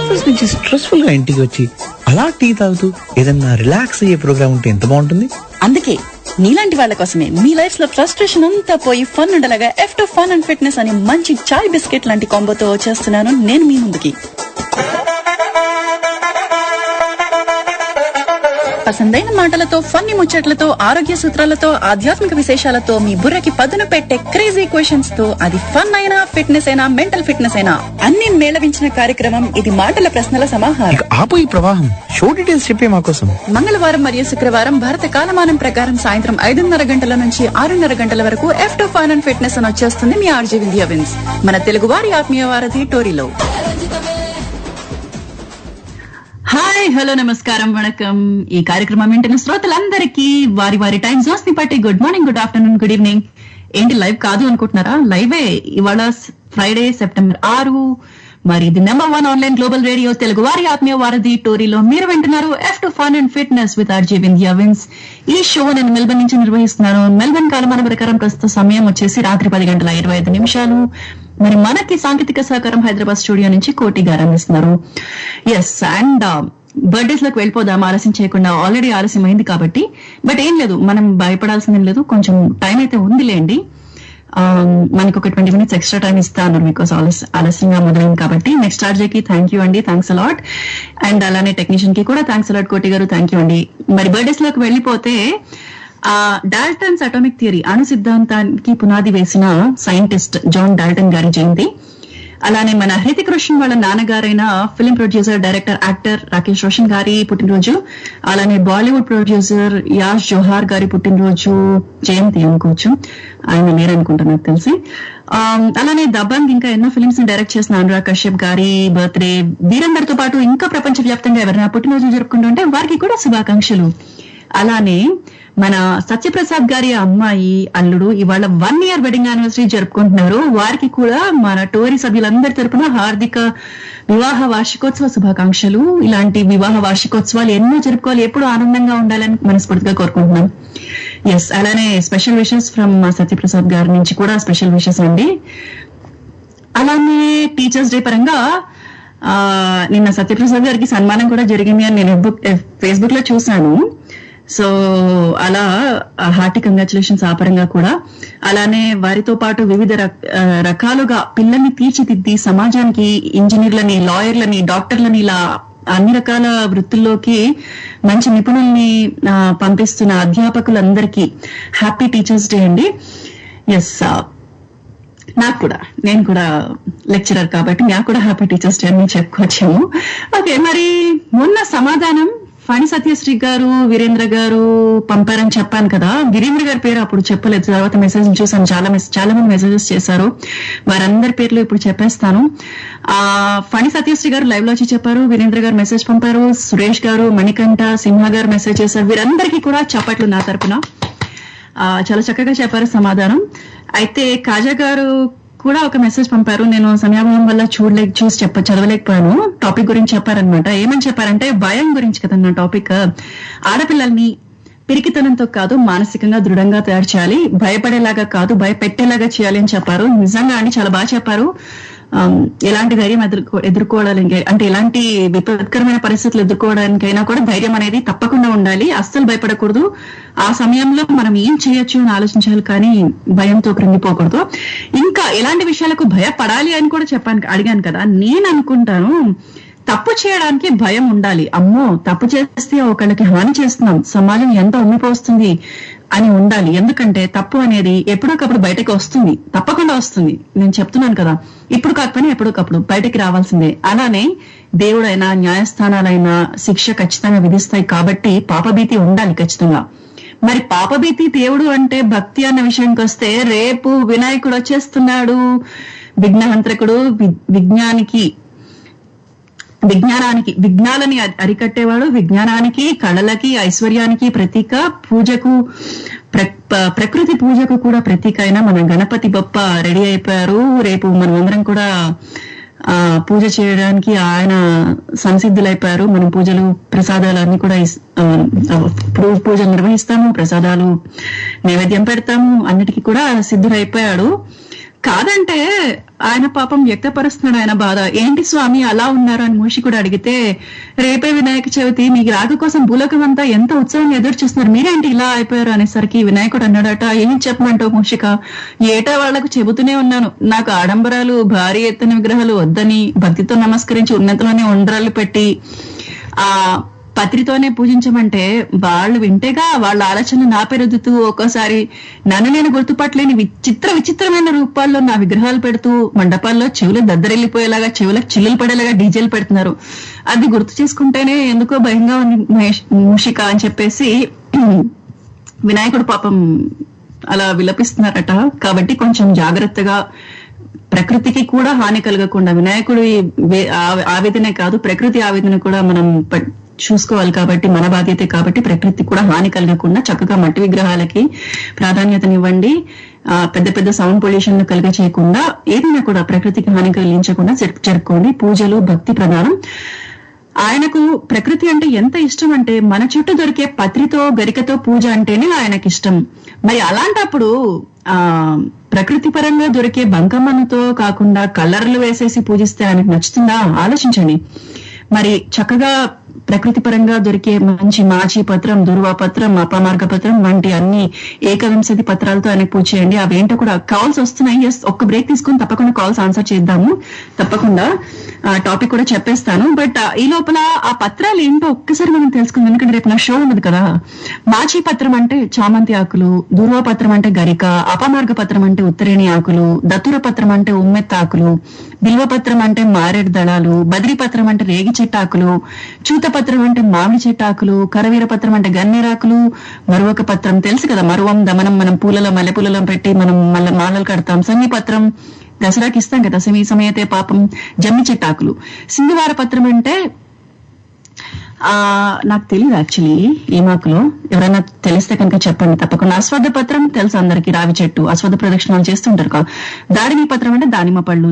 Office నుంచి stressful గా ఇంటికి వచ్చి అలా టీ తాగుతూ ఏదన్నా రిలాక్స్ అయ్యే ప్రోగ్రామ్ ఉంటే ఎంత బాగుంటుంది. అందుకే నీలాంటి వాళ్ళ కోసమే మీ లైఫ్ లో ఫ్రస్ట్రేషన్ అంతా పోయి ఫన్ ఉండలాగా F2 ఫన్ అండ్ ఫిట్నెస్ అనే మంచి చాయ్ బిస్కెట్ లాంటి కాంబోతో వచ్చేస్తున్నాను నేను మీ ముందుకి. పసందైన మాటలతో, ఫన్నీ ముచ్చట్లతో, ఆరోగ్య సూత్రాలతో, ఆధ్యాత్మిక విశేషాలతో మీ బుర్రకి పదును పెట్టే క్రేజీ క్వశ్చన్స్ తో అది ఫన్ అయినా, ఫిట్నెస్ అయినా, మెంటల్ ఫిట్నెస్ అయినా అన్ని మేళవించిన కార్యక్రమం ఇది. మాటల ప్రశ్నల సమాహారం. ఆపు ఈ ప్రవాహం. షో డీటెయిల్స్ చెప్పే మా కోసం. మంగళవారం మరియు శుక్రవారం భారత కాలమానం ప్రకారం సాయంత్రం 5:30 గంటల నుంచి 6:30 గంటల వరకు F2 ఫన్ అండ్ ఫిట్నెస్ అని వచ్చేస్తుంది మీ ఆర్జే వింధ్య విన్స్, మన తెలుగు వారి ఆత్మీయ వారధి టోరీలో. హాయ్, హలో, నమస్కారం, వణకం. ఈ కార్యక్రమం వింటున్న శ్రోతలందరికీ వారి వారి టైం జోన్స్ ని బట్టి good morning, good afternoon, good evening. ఏంటి లైవ్ కాదు అనుకుంటున్నారా? లైవే. ఇవాళ ఫ్రైడే సెప్టెంబర్ 6. మరి ఇది #1 ఆన్లైన్ గ్లోబల్ రేడియో తెలుగు వారి ఆత్మీయ వారధి టోరీలో మీరు వింటున్నారు F2 fun and fitness with RJ Vindhya Vins. ఈ షో నేను మెల్బర్న్ నుంచి నిర్వహిస్తున్నాను. మెల్బర్న్ కాలమాన ప్రకారం ప్రస్తుత సమయం వచ్చేసి రాత్రి 10:25. మరి మనకి సాంకేతిక సహకారం హైదరాబాద్ స్టూడియో నుంచి కోటి గారు అందిస్తున్నారు. ఎస్, అండ్ బర్త్డేస్ లోకి వెళ్ళిపోదాం ఆలస్యం చేయకుండా. ఆల్రెడీ ఆలస్యం అయింది కాబట్టి, బట్ ఏం లేదు, మనం భయపడాల్సిందేం లేదు. కొంచెం టైం అయితే ఉందిలేండి. మనకి ఒక 20 minutes ఎక్స్ట్రా టైం ఇస్తాను బికాస్ ఆలస్యంగా మొదలైంది కాబట్టి. నెక్స్ట్ ఆర్జేకి థ్యాంక్ యూ అండి, థ్యాంక్స్ అలాట్. అండ్ అలానే టెక్నీషియన్ కి కూడా థ్యాంక్స్ అలాట్ కోటి గారు, థ్యాంక్ యూ అండి. మరి బర్త్డేస్ లోకి వెళ్ళిపోతే డాల్టన్స్ అటామిక్ థియరీ, అణు సిద్ధాంతానికి పునాది వేసిన సైంటిస్ట్ జాన్ డాల్టన్ గారి జయంతి. అలానే మన హృతిక్ రోషన్ వాళ్ళ నాన్నగారైన film producer, director, actor Rakesh Roshan గారి పుట్టినరోజు. అలానే బాలీవుడ్ ప్రొడ్యూసర్ యాష్ జోహార్ గారి పుట్టినరోజు జయంతి అనుకోవచ్చు, ఆయన లేరనుకుంటా నాకు తెలిసి. అలానే దబంగ్ ఇంకా ఎన్నో ఫిల్మ్స్ ని డైరెక్ట్ చేసిన అనురాగ్ కశ్యప్ గారి బర్త్డే. వీరందరితో పాటు ఇంకా ప్రపంచ వ్యాప్తంగా ఎవరైనా పుట్టినరోజు జరుపుకుంటుంటే వారికి కూడా శుభాకాంక్షలు. అలానే మన సత్యప్రసాద్ గారి అమ్మాయి అల్లుడు ఇవాళ 1 year వెడ్డింగ్ యానివర్సరీ జరుపుకుంటున్నారు. వారికి కూడా మన టోరీ సభ్యులందరి తరపున హార్దిక వివాహ వార్షికోత్సవ శుభాకాంక్షలు. ఇలాంటి వివాహ వార్షికోత్సవాలు ఎన్నో జరుపుకోవాలి, ఎప్పుడు ఆనందంగా ఉండాలని మనస్ఫూర్తిగా కోరుకుంటున్నాం. ఎస్, అలానే స్పెషల్ విషెస్ ఫ్రమ్ సత్యప్రసాద్ గారి నుంచి కూడా స్పెషల్ విషెస్ అండి. అలానే టీచర్స్ డే పరంగా నిన్న సత్యప్రసాద్ గారికి సన్మానం కూడా జరిగింది అని నేను ఫేస్బుక్ లో చూశాను. సో అలా హార్టీ కంగ్రాచులేషన్స్ ఆ పరంగా కూడా. అలానే వారితో పాటు వివిధ రకాలుగా పిల్లల్ని తీర్చిదిద్ది సమాజానికి ఇంజనీర్లని, లాయర్లని, డాక్టర్లని, ఇలా అన్ని రకాల వృత్తుల్లోకి మంచి నిపుణుల్ని పంపిస్తున్న అధ్యాపకులందరికీ హ్యాపీ టీచర్స్ డే అండి. ఎస్, నాకు కూడా, నేను కూడా లెక్చరర్ కాబట్టి నాకు కూడా హ్యాపీ టీచర్స్ డే అని చెప్పుకోవచ్చాము. ఓకే, మరి మొన్న సమాధానం ఫణి సత్యశ్రీ గారు, వీరేంద్ర గారు పంపారని చెప్పాను కదా. వీరేంద్ర గారి పేరు అప్పుడు చెప్పలేదు, తర్వాత మెసేజ్ చూసాను, చాలా మంది మెసేజెస్ చేశారు. వారందరి పేర్లు ఇప్పుడు చెప్పేస్తాను. ఫణి సత్యశ్రీ గారు లైవ్ లో వచ్చి చెప్పారు, వీరేంద్ర గారు మెసేజ్ పంపారు, సురేష్ గారు, మణికంఠ, సింహ గారు మెసేజ్ చేశారు. వీరందరికీ కూడా చప్పట్లు నా తరపున. చాలా చక్కగా చెప్పారు సమాధానం. అయితే కాజా గారు కూడా ఒక మెసేజ్ పంపారు. నేను సమయాభావం వల్ల చదవలేకపోయాను. టాపిక్ గురించి చెప్పారనమాట. ఏమని చెప్పారంటే భయం గురించి కదన్న టాపిక్. ఆడపిల్లల్ని పిరికితనంతో కాదు, మానసికంగా దృఢంగా తయారు చేయాలి, భయపడేలాగా కాదు, భయపెట్టేలాగా చేయాలి అని చెప్పారు. నిజంగా అండి, చాలా బాగా చెప్పారు. ఎలాంటి ధైర్యం ఎదుర్కోవడానికి, అంటే ఎలాంటి విపత్కరమైన పరిస్థితులు ఎదుర్కోవడానికైనా కూడా ధైర్యం అనేది తప్పకుండా ఉండాలి. అస్సలు భయపడకూడదు. ఆ సమయంలో మనం ఏం చేయొచ్చు అని ఆలోచించాలి, కానీ భయంతో కృంగిపోకూడదు. ఇంకా ఎలాంటి విషయాలకు భయపడాలి అని కూడా అడిగాను కదా. నేను అనుకుంటాను, తప్పు చేయడానికి భయం ఉండాలి. అమ్మో, తప్పు చేస్తే ఒకళ్ళకి హాని చేస్తున్నాం, సమాజం ఎంత ఉమ్మిపోస్తుంది అని ఉండాలి. ఎందుకంటే తప్పు అనేది ఎప్పుడోకప్పుడు బయటకు వస్తుంది, తప్పకుండా వస్తుంది. నేను చెప్తున్నాను కదా, ఇప్పుడు కాకపోయినా ఎప్పుడోకప్పుడు బయటకి రావాల్సిందే. అలానే దేవుడైనా, న్యాయస్థానాలైనా శిక్ష ఖచ్చితంగా విధిస్తాయి కాబట్టి పాపభీతి ఉండాలి ఖచ్చితంగా. మరి పాపభీతి దేవుడు అంటే భక్తి అన్న విషయానికి వస్తే, రేపు వినాయకుడు వచ్చేస్తున్నాడు. విఘ్నహంత్రకుడు, విఘ్నాలని అరికట్టేవాడు, విజ్ఞానానికి, కళలకి, ఐశ్వర్యానికి ప్రతీక, పూజకు, ప్రకృతి పూజకు కూడా ప్రతీక అయిన మన గణపతి బప్ప రెడీ అయిపోయారు. రేపు మనమందరం కూడా పూజ చేయడానికి ఆయన సంసిద్ధులైపోయారు. మనం పూజలు, ప్రసాదాలన్నీ కూడా పూజలు నిర్వహిస్తాము, ప్రసాదాలు నైవేద్యం పెడతాము, అన్నిటికీ కూడా సిద్ధులైపోయాడు. కాదంటే ఆయన పాపం వ్యక్తపరుస్తున్నాడు ఆయన బాధ. ఏంటి స్వామి అలా ఉన్నారు అని మూషికుడు అడిగితే, రేపే వినాయక చవితి, మీకు రాక కోసం భూలోకం అంతా ఎంత ఉత్సవంగా ఎదురు చూస్తున్నారు, మీరేంటి ఇలా అయిపోయారు అనేసరికి వినాయకుడు అన్నాడట, ఏం చెప్పమంటావు మూషిక, ఏటా వాళ్లకు చెబుతూనే ఉన్నాను, నాకు ఆడంబరాలు భారీ ఎత్తున విగ్రహాలు వద్దని, భక్తితో నమస్కరించి ఉన్నతలోనే ఉండ్రాళ్ళు పెట్టి ఆ పత్రితోనే పూజించమంటే వాళ్ళు వింటేగా వాళ్ళ ఆలోచనలు నాపెరుదుతూ ఒక్కోసారి నన్ను నేను గుర్తుపట్టలేని విచిత్రమైన రూపాల్లో నా విగ్రహాలు పెడుతూ మండపాల్లో చెవులు దద్దరెళ్ళిపోయేలాగా, చెవులకు చిల్లులు పడేలాగా డీజేలు పెడుతున్నారు. అది గుర్తు చేసుకుంటేనే ఎందుకో భయంగా ఉంది మూషిక అని చెప్పేసి వినాయకుడు పాపం అలా విలపిస్తున్నారట. కాబట్టి కొంచెం జాగ్రత్తగా, ప్రకృతికి కూడా హాని కలగకుండా, వినాయకుడి ఆవేదనే కాదు ప్రకృతి ఆవేదన కూడా మనం చూసుకోవాలి. కాబట్టి మన బాధ్యతే. కాబట్టి ప్రకృతి కూడా హాని కలగకుండా చక్కగా మట్టి విగ్రహాలకి ప్రాధాన్యతనివ్వండి. పెద్ద పెద్ద సౌండ్ పొల్యూషన్ కలిగ చేయకుండా, ఏదైనా కూడా ప్రకృతికి హాని కలిగించకుండా జరుపుకోండి. పూజలు భక్తి ప్రధానం. ఆయనకు ప్రకృతి అంటే ఎంత ఇష్టం అంటే, మన చుట్టూ దొరికే పత్రితో గరికతో పూజ అంటేనే ఆయనకి ఇష్టం. మరి అలాంటప్పుడు ప్రకృతి పరంగా దొరికే బంకమ్మతో కాకుండా కలర్లు వేసేసి పూజిస్తే ఆయనకు నచ్చుతుందా? ఆలోచించండి. మరి చక్కగా ప్రకృతి పరంగా దొరికే మంచి మాచి పత్రం, దుర్వా పత్రం, అపమార్గ పత్రం వంటి అన్ని ఏకవింశతి పత్రాలతో ఆయనకు పూజ చేయండి. అవేంటో కూడా కాల్స్ వస్తున్నాయి. ఒక్క బ్రేక్ తీసుకుని తప్పకుండా కాల్స్ ఆన్సర్ చేద్దాము. తప్పకుండా టాపిక్ కూడా చెప్పేస్తాను. బట్ ఈ లోపల ఆ పత్రాలు ఏంటో ఒక్కసారి మనం తెలుసుకుందాం. ఎందుకంటే రేపు నా షో ఉండదు కదా. మాచి పత్రం అంటే చామంతి ఆకులు, దుర్వా పత్రం అంటే గరిక, అపమార్గ పత్రం అంటే ఉత్తరేణి ఆకులు, దత్తుర పత్రం అంటే ఉమ్మెత్త ఆకులు, బిల్వపత్రం అంటే మారేడు దళాలు, బద్రి పత్రం అంటే రేగి చెట్టాకులు, చూతపత్రం అంటే మామిడి చెట్టాకులు, కరవీర పత్రం అంటే గన్నేరాకులు, మరువక పత్రం తెలుసు కదా, మరువం దమనం మనం పూలలో మల్లెపూలలో పెట్టి మనం మాలలు కడతాం. సమీ పత్రం దసరాకి ఇస్తాం కదా, సమీ సమయతే పాపం, జమ్మి చెట్టాకులు. సింధువార పత్రం అంటే నాకు తెలియదు యాక్చువల్లీ ఏమాకులో, ఎవరైనా తెలిస్తే కనుక చెప్పండి తప్పకుండా. అశ్వద్ధ పత్రం తెలుసు అందరికి, రావి చెట్టు, అశ్వద్ధ ప్రదక్షిణాలు చేస్తుంటారు కదా. దాడిమి పత్రం అంటే దానిమ్మ పళ్ళు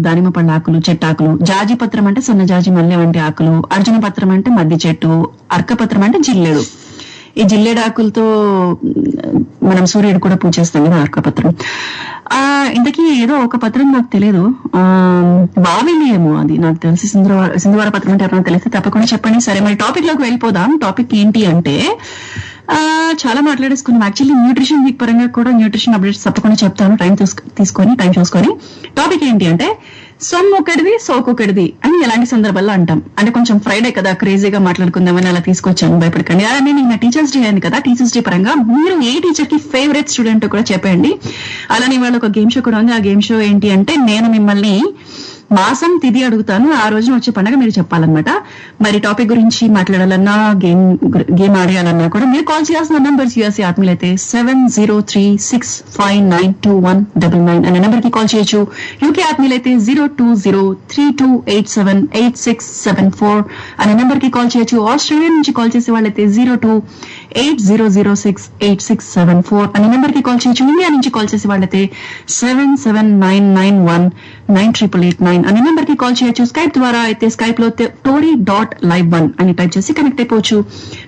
ఆకులు, చెట్టాకులు. జాజి పత్రం అంటే సన్నజాజి మల్లె వంటి ఆకులు. అర్జున పత్రం అంటే మద్ది చెట్టు. అర్కపత్రం అంటే జిల్లేడు. ఈ జిల్లేడాకులతో మనం సూర్యుడు కూడా పూజ చేస్తాం కదా, అర్కపత్రం. ఇంతకీ ఏదో ఒక పత్రం నాకు తెలియదు, వావిలి ఏమో అది నాకు తెలిసి. సింధువార పత్రం అంటే ఎవరైనా తెలిస్తే తప్పకుండా చెప్పండి. సరే, మరి టాపిక్ లోకి వెళ్ళిపోదాం. టాపిక్ ఏంటి అంటే, చాలా మాట్లాడేసుకున్నాం. యాక్చువల్లీ న్యూట్రిషన్ వీక్ పరంగా కూడా న్యూట్రిషన్ అప్డేట్స్ తప్పకుండా చెప్తాను, టైం చూసుకొని. టాపిక్ ఏంటి అంటే, సొమ్మొకటిది సోకొకటిది అని ఎలాంటి సందర్భాల్లో అంటాం. అంటే కొంచెం ఫ్రైడే కదా, క్రేజీగా మాట్లాడుకుందామని అలా తీసుకొచ్చాను, భయపడకండి. అలానే నిన్న టీచర్స్ డే అయింది కదా, టీచర్స్ డే పరంగా మీరు ఏ టీచర్ కి ఫేవరెట్ స్టూడెంట్ కూడా చెప్పండి. అలానే ఇవాళ ఒక గేమ్ షో కూడా ఉంది. ఆ గేమ్ షో ఏంటి అంటే, నేను మిమ్మల్ని మాసం తిది అడుగుతాను, ఆ రోజున వచ్చే పండుగ మీరు చెప్పాలన్నమాట. మరి టాపిక్ గురించి మాట్లాడాలన్నా, గేమ్ ఆడేయాలన్నా కూడా మీరు కాల్ చేయాల్సిన నంబర్స్ యూఎస్ఏ ఆత్మీయులైతే 7036592199 అనే నెంబర్ కి కాల్ చేయొచ్చు. యూకే ఆత్మీయులైతే 02032878674 అనే నెంబర్ కి కాల్ చేయొచ్చు. ఆస్ట్రేలియా నుంచి కాల్ చేసే వాళ్ళైతే 0280068674 అనే నెంబర్ కి కాల్ చేయొచ్చు. ఇండియా నుంచి కాల్ చేసే వాళ్ళైతే 7799198889 అనే నెంబర్ కి కాల్ చేయొచ్చు. స్కైప్ ద్వారా అయితే స్కైప్ లో tory.live1 అని టైప్ చేసి కనెక్ట్ అయిపోవచ్చు.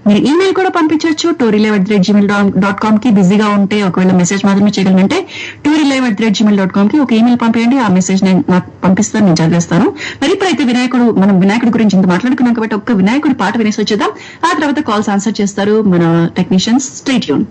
మీరు ఈమెయిల్ కూడా పంపించవచ్చు torylive@gmail.com కి. బిజీగా ఉంటే ఒకవేళ మెసేజ్ మాత్రమే చేయగలంటే torylive@gmail.com కి ఒక ఈమెయిల్ పంపేయండి. ఆ మెసేజ్ నాకు పంపిస్తాను, నేను చదివేస్తాను. మరి ఇప్పుడైతే మనం వినాయకుడి గురించి ఇంత మాట్లాడుకున్నాం కాబట్టి ఒక్క వినాయకుడి పాట వినేసి వచ్చేద్దాం. ఆ తర్వాత కాల్స్ ఆన్సర్ చేస్తారు మన టెక్నీషియన్స్. Stay tune.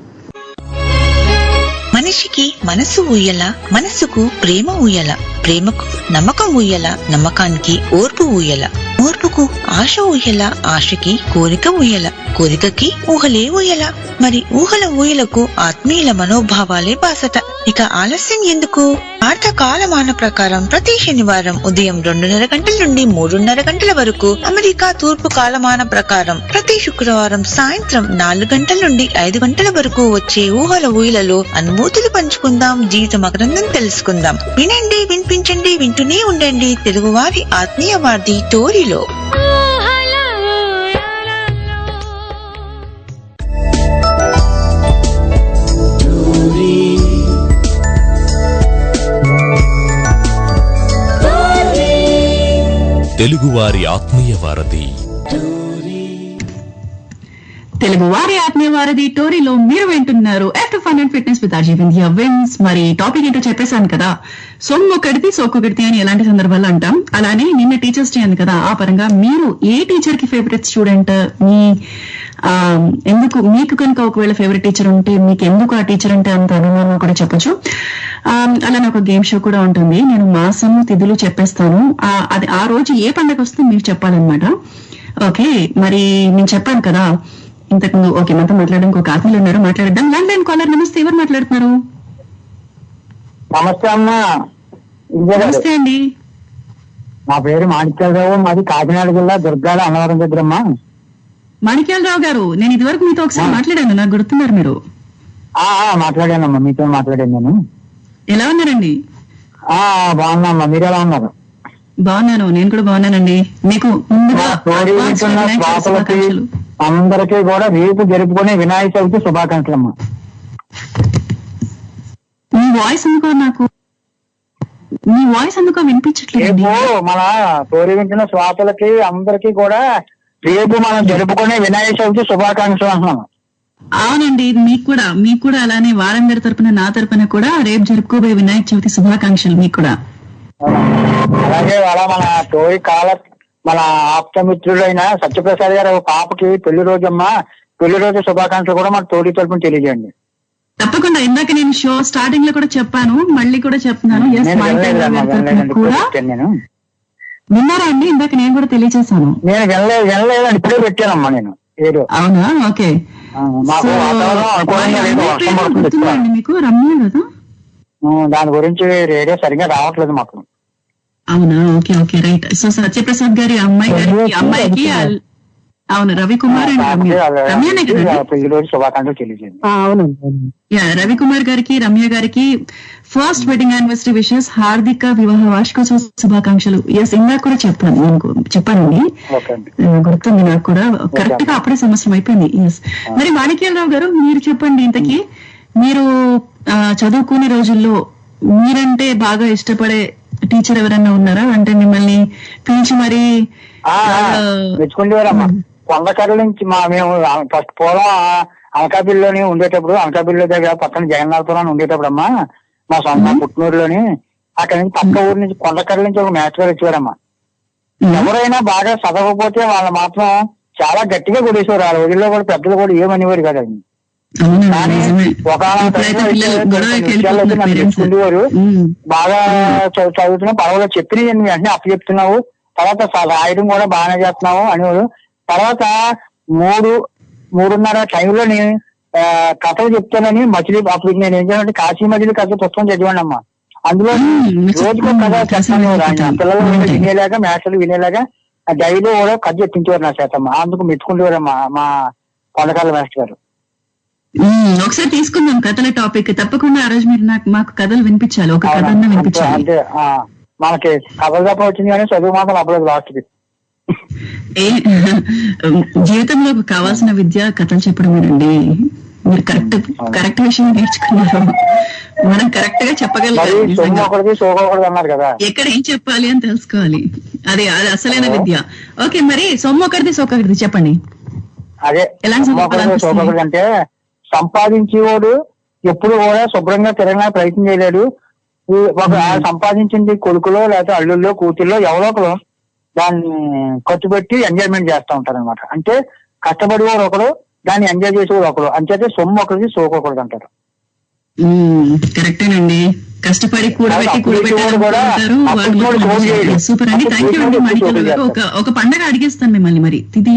మనిషికి మనసు ఊయల, మనసుకు ప్రేమ ఊయల, ప్రేమకు నమ్మకం ఊయల, నమ్మకానికి ఓర్పు ఊయల, ఓర్పుకు ఆశ ఊయల, ఆశకి కోరిక ఊయల, కోరికకి ఊహలే ఊయల, మరి ఊహల ఊయలకు ఆత్మీయుల మనోభావాలే బాసట. ఇక ఆలస్యం ఎందుకు? భారత కాలమాన ప్రకారం ప్రతి శనివారం ఉదయం 2:30 గంటల నుండి 3:30 గంటల వరకు, అమెరికా తూర్పు కాలమాన ప్రకారం ప్రతి శుక్రవారం సాయంత్రం 4 గంటల నుండి 5 గంటల వరకు వచ్చే ఊహల ఊయలలో అనుభూతులు పంచుకుందాం, జీవిత మకరందం తెలుసుకుందాం. వినండి, వినిపించండి, వింటూనే ఉండండి తెలుగువారి ఆత్మీయ వార్ది టోరీలో. తెలుగువారి ఆత్మీయ వారధి. తెలుగు వారి ఆత్మీయ వారధి టోరీలో మీరు వింటున్నారు F fun and fitness with RJ Vindhya Vins. మరి టాపిక్ ఏంటో చెప్పేశాను కదా, సొమ్ము కడితే సోకు కడితే అని ఎలాంటి సందర్భాలు అంటాం. అలానే నిన్న టీచర్స్ డే ఉంది కదా, ఆ పరంగా మీరు ఏ టీచర్ కి ఫేవరెట్ స్టూడెంట్, మీ ఎందుకు మీకు కనుక ఒకవేళ ఫేవరెట్ టీచర్ ఉంటే మీకు ఎందుకు ఆ టీచర్ అంటే అంత అభిమానం కూడా చెప్పొచ్చు. అలానే ఒక గేమ్ షో కూడా ఉంటుంది. నేను మాసము తిథులు చెప్పేస్తాను, అది ఆ రోజు ఏ పండుగ వస్తే మీరు చెప్పాలన్నమాట. ఓకే, మరి నేను చెప్పాను కదా ఇంతకుముందు. ఓకే, మనతో మాట్లాడడానికి ఒక ఆత్మీయులు ఉన్నారు, మాట్లాడదాం. ల్యాండ్ లైన్ కాలర్, నమస్తే, ఎవరు మాట్లాడుతున్నారు? నమస్తే అమ్మా. నమస్తే అండి. నా పేరు మాణిక్యాలరావు, మాది కాకినాడ జిల్లా దుర్గాల అన్నవరం దగ్గరమ్మా. మాణిక్యాలరావు గారు, నేను ఇదివరకు మీతో ఒకసారి మాట్లాడాను, నాకు గుర్తున్నారు మీరు? మాట్లాడానమ్మా, మీతో మాట్లాడాను నేను. ఎలా ఉన్నారండి? బాగున్నామ్మా, మీరు ఎలా ఉన్నారు? బాగున్నాను, నేను కూడా బాగున్నానండి. మీకు ముందుగా అందరికీ కూడా రేపు జరుపుకునే వినాయక చవితి శుభాకాంక్షలు అమ్మా. మీ వాయిస్ ఎందుకో వినిపించట్లేదు. మన తోరి వింటున్న శ్రోతలకి అందరికీ కూడా రేపు మనం జరుపుకునే వినాయక చవితి శుభాకాంక్షలు అంటున్నాము. అవునండి, మీకు కూడా అలానే వారందరి తరపున నా తరపున కూడా రేపు జరుపుకోబోయే వినాయక చవితి శుభాకాంక్షలు మీకు కూడా. అలాగే అలా మన తోరి మన ఆప్తమిత్రుడైన సత్యప్రసాద్ గారు పాపకి పెళ్లి రోజమ్మా, పెళ్లి రోజు శుభాకాంక్షలు కూడా మన తోడి తరపున తెలియజేయండి. తప్పకుండా. ఇందాక నేను షో స్టార్టింగ్ లో కూడా చెప్పాను, మళ్ళీ కూడా చెప్తున్నాను. విన్నారా అండి? ఇందాక నేను కూడా తెలియజేశాను. నేను వెళ్ళలేదని ఇప్పుడే పెట్టానమ్మా నేను. అవునా? ఓకే. మీకు రమ్య కదా, దాని గురించి రేడియో సరిగ్గా రావట్లేదు మాకు. అవునా? Okay okay, right. So Satyaprasad గారి అమ్మాయికి అవును, రవికుమార్ అండ్ రమ్యనే కదా. రవికుమార్ గారికి, రమ్య గారికి ఫస్ట్ వెడ్డింగ్ యానివర్సరీ విషెస్, హార్దిక వివాహ వార్షికోత్సవ శుభాకాంక్షలు. ఎస్, ఇందాక కూడా చెప్పానండి, గుర్తుంది నాకు కూడా. కరెక్ట్ గా అప్పుడే సంవత్సరం అయిపోయింది. ఎస్. మరి మాణిక్యాలరావు గారు, మీరు చెప్పండి, ఇంతకీ మీరు చదువుకునే రోజుల్లో మీరంటే బాగా ఇష్టపడే టీచర్ ఎవరన్నా ఉన్నారా? అంటే మిమ్మల్ని పిలిచి మరి మెచ్చుకుంటేవారమ్మా. కొండకర్ల నుంచి మేము ఫస్ట్ పోలం అనకాపల్లిలోని ఉండేటప్పుడు, అనకాపల్లి దగ్గర పక్కన జగన్నాథపురం ఉండేటప్పుడు అమ్మా, మా సొంత పుట్టినూరులోని, అక్కడి నుంచి పక్క ఊరి నుంచి కొండకర్ల నుంచి ఒక మాస్టర్ గారు వచ్చారమ్మా. ఎవరైనా బాగా చదవకపోతే వాళ్ళు మాత్రం చాలా గట్టిగా కొట్టేసేవారు. ఆ రోజుల్లో కూడా పెద్దలు కూడా ఏమనేవారు కదండి. కానీ ఒక ఉండేవారు, బాగా చదువుతున్నా పర్వాలేదు, చెప్పినవి వెంటనే అప్పు చెప్తున్నావు, తర్వాత రాయడం కూడా బాగానే చేస్తున్నావు అనేవారు. తర్వాత 3:30 టైంలో నేను కథలు చెప్తానని మచిలీ, అప్పుడు నేను ఏం చేయాలంటే కాశీ మజిలీ కథ పుస్తకం చదివాను అమ్మా. అందులో రోజుకో కథ చెప్తాను, పిల్లలు వినేలాగా, మేస్టర్లు వినేలాగా డైలీ కూడా కథ చెప్పించేవారు నా చేతమ్మా. అందుకు మెచ్చుకుంటేవారమ్మా మా కొండకాల మాస్టర్ గారు. ఒకసారి తీసుకుందాం కథల టాపిక్, తప్పకుండా. ఆ రోజు మీరు మాకు కథలు వినిపించాలి, ఒక కథ వినిపించాలి. అంటే మనకి కథలు తప్ప వచ్చింది కానీ చదువు మాత్రం అవ్వలేదు లాస్ట్ కి. జీవితంలో కావాల్సిన విద్య కథలు చెప్పడమేనండి. మీరు కరెక్ట్ విషయం నేర్చుకున్నారు. మనం కరెక్ట్ గా చెప్పగలిగాం. ఎక్కడ ఏం చెప్పాలి అని తెలుసుకోవాలి, అది అసలైన విద్య. ఓకే, మరి సొమ్ము ఒకటిది సోకొకటిది చెప్పండి. అదే సోకొకటి అంటే సంపాదించేవాడు ఎప్పుడు కూడా శుభ్రంగా తిరగడానికి ప్రయత్నం చేయలేడు. ఒక సంపాదించింది కొడుకులో లేకపోతే అల్లుల్లో కూతుల్లో ఎవరో ఒకరు దాన్ని ఖర్చు పెట్టి ఎంజాయ్మెంట్ చేస్తూ ఉంటారు అనమాట. అంటే కష్టపడేవాడు ఒకడు, దాన్ని ఎంజాయ్ చేసేవాడు ఒకడు. అంచేతే సొమ్ము ఒకరికి సోకూడదు అంటారు. కరెక్టేనండి. కష్టపడి సూపర్ అండి, థ్యాంక్ యూ అండి మాణిక్యాలరావు గారు. ఒక పండగ అడిగేస్తాను మిమ్మల్ని. మరి తిథి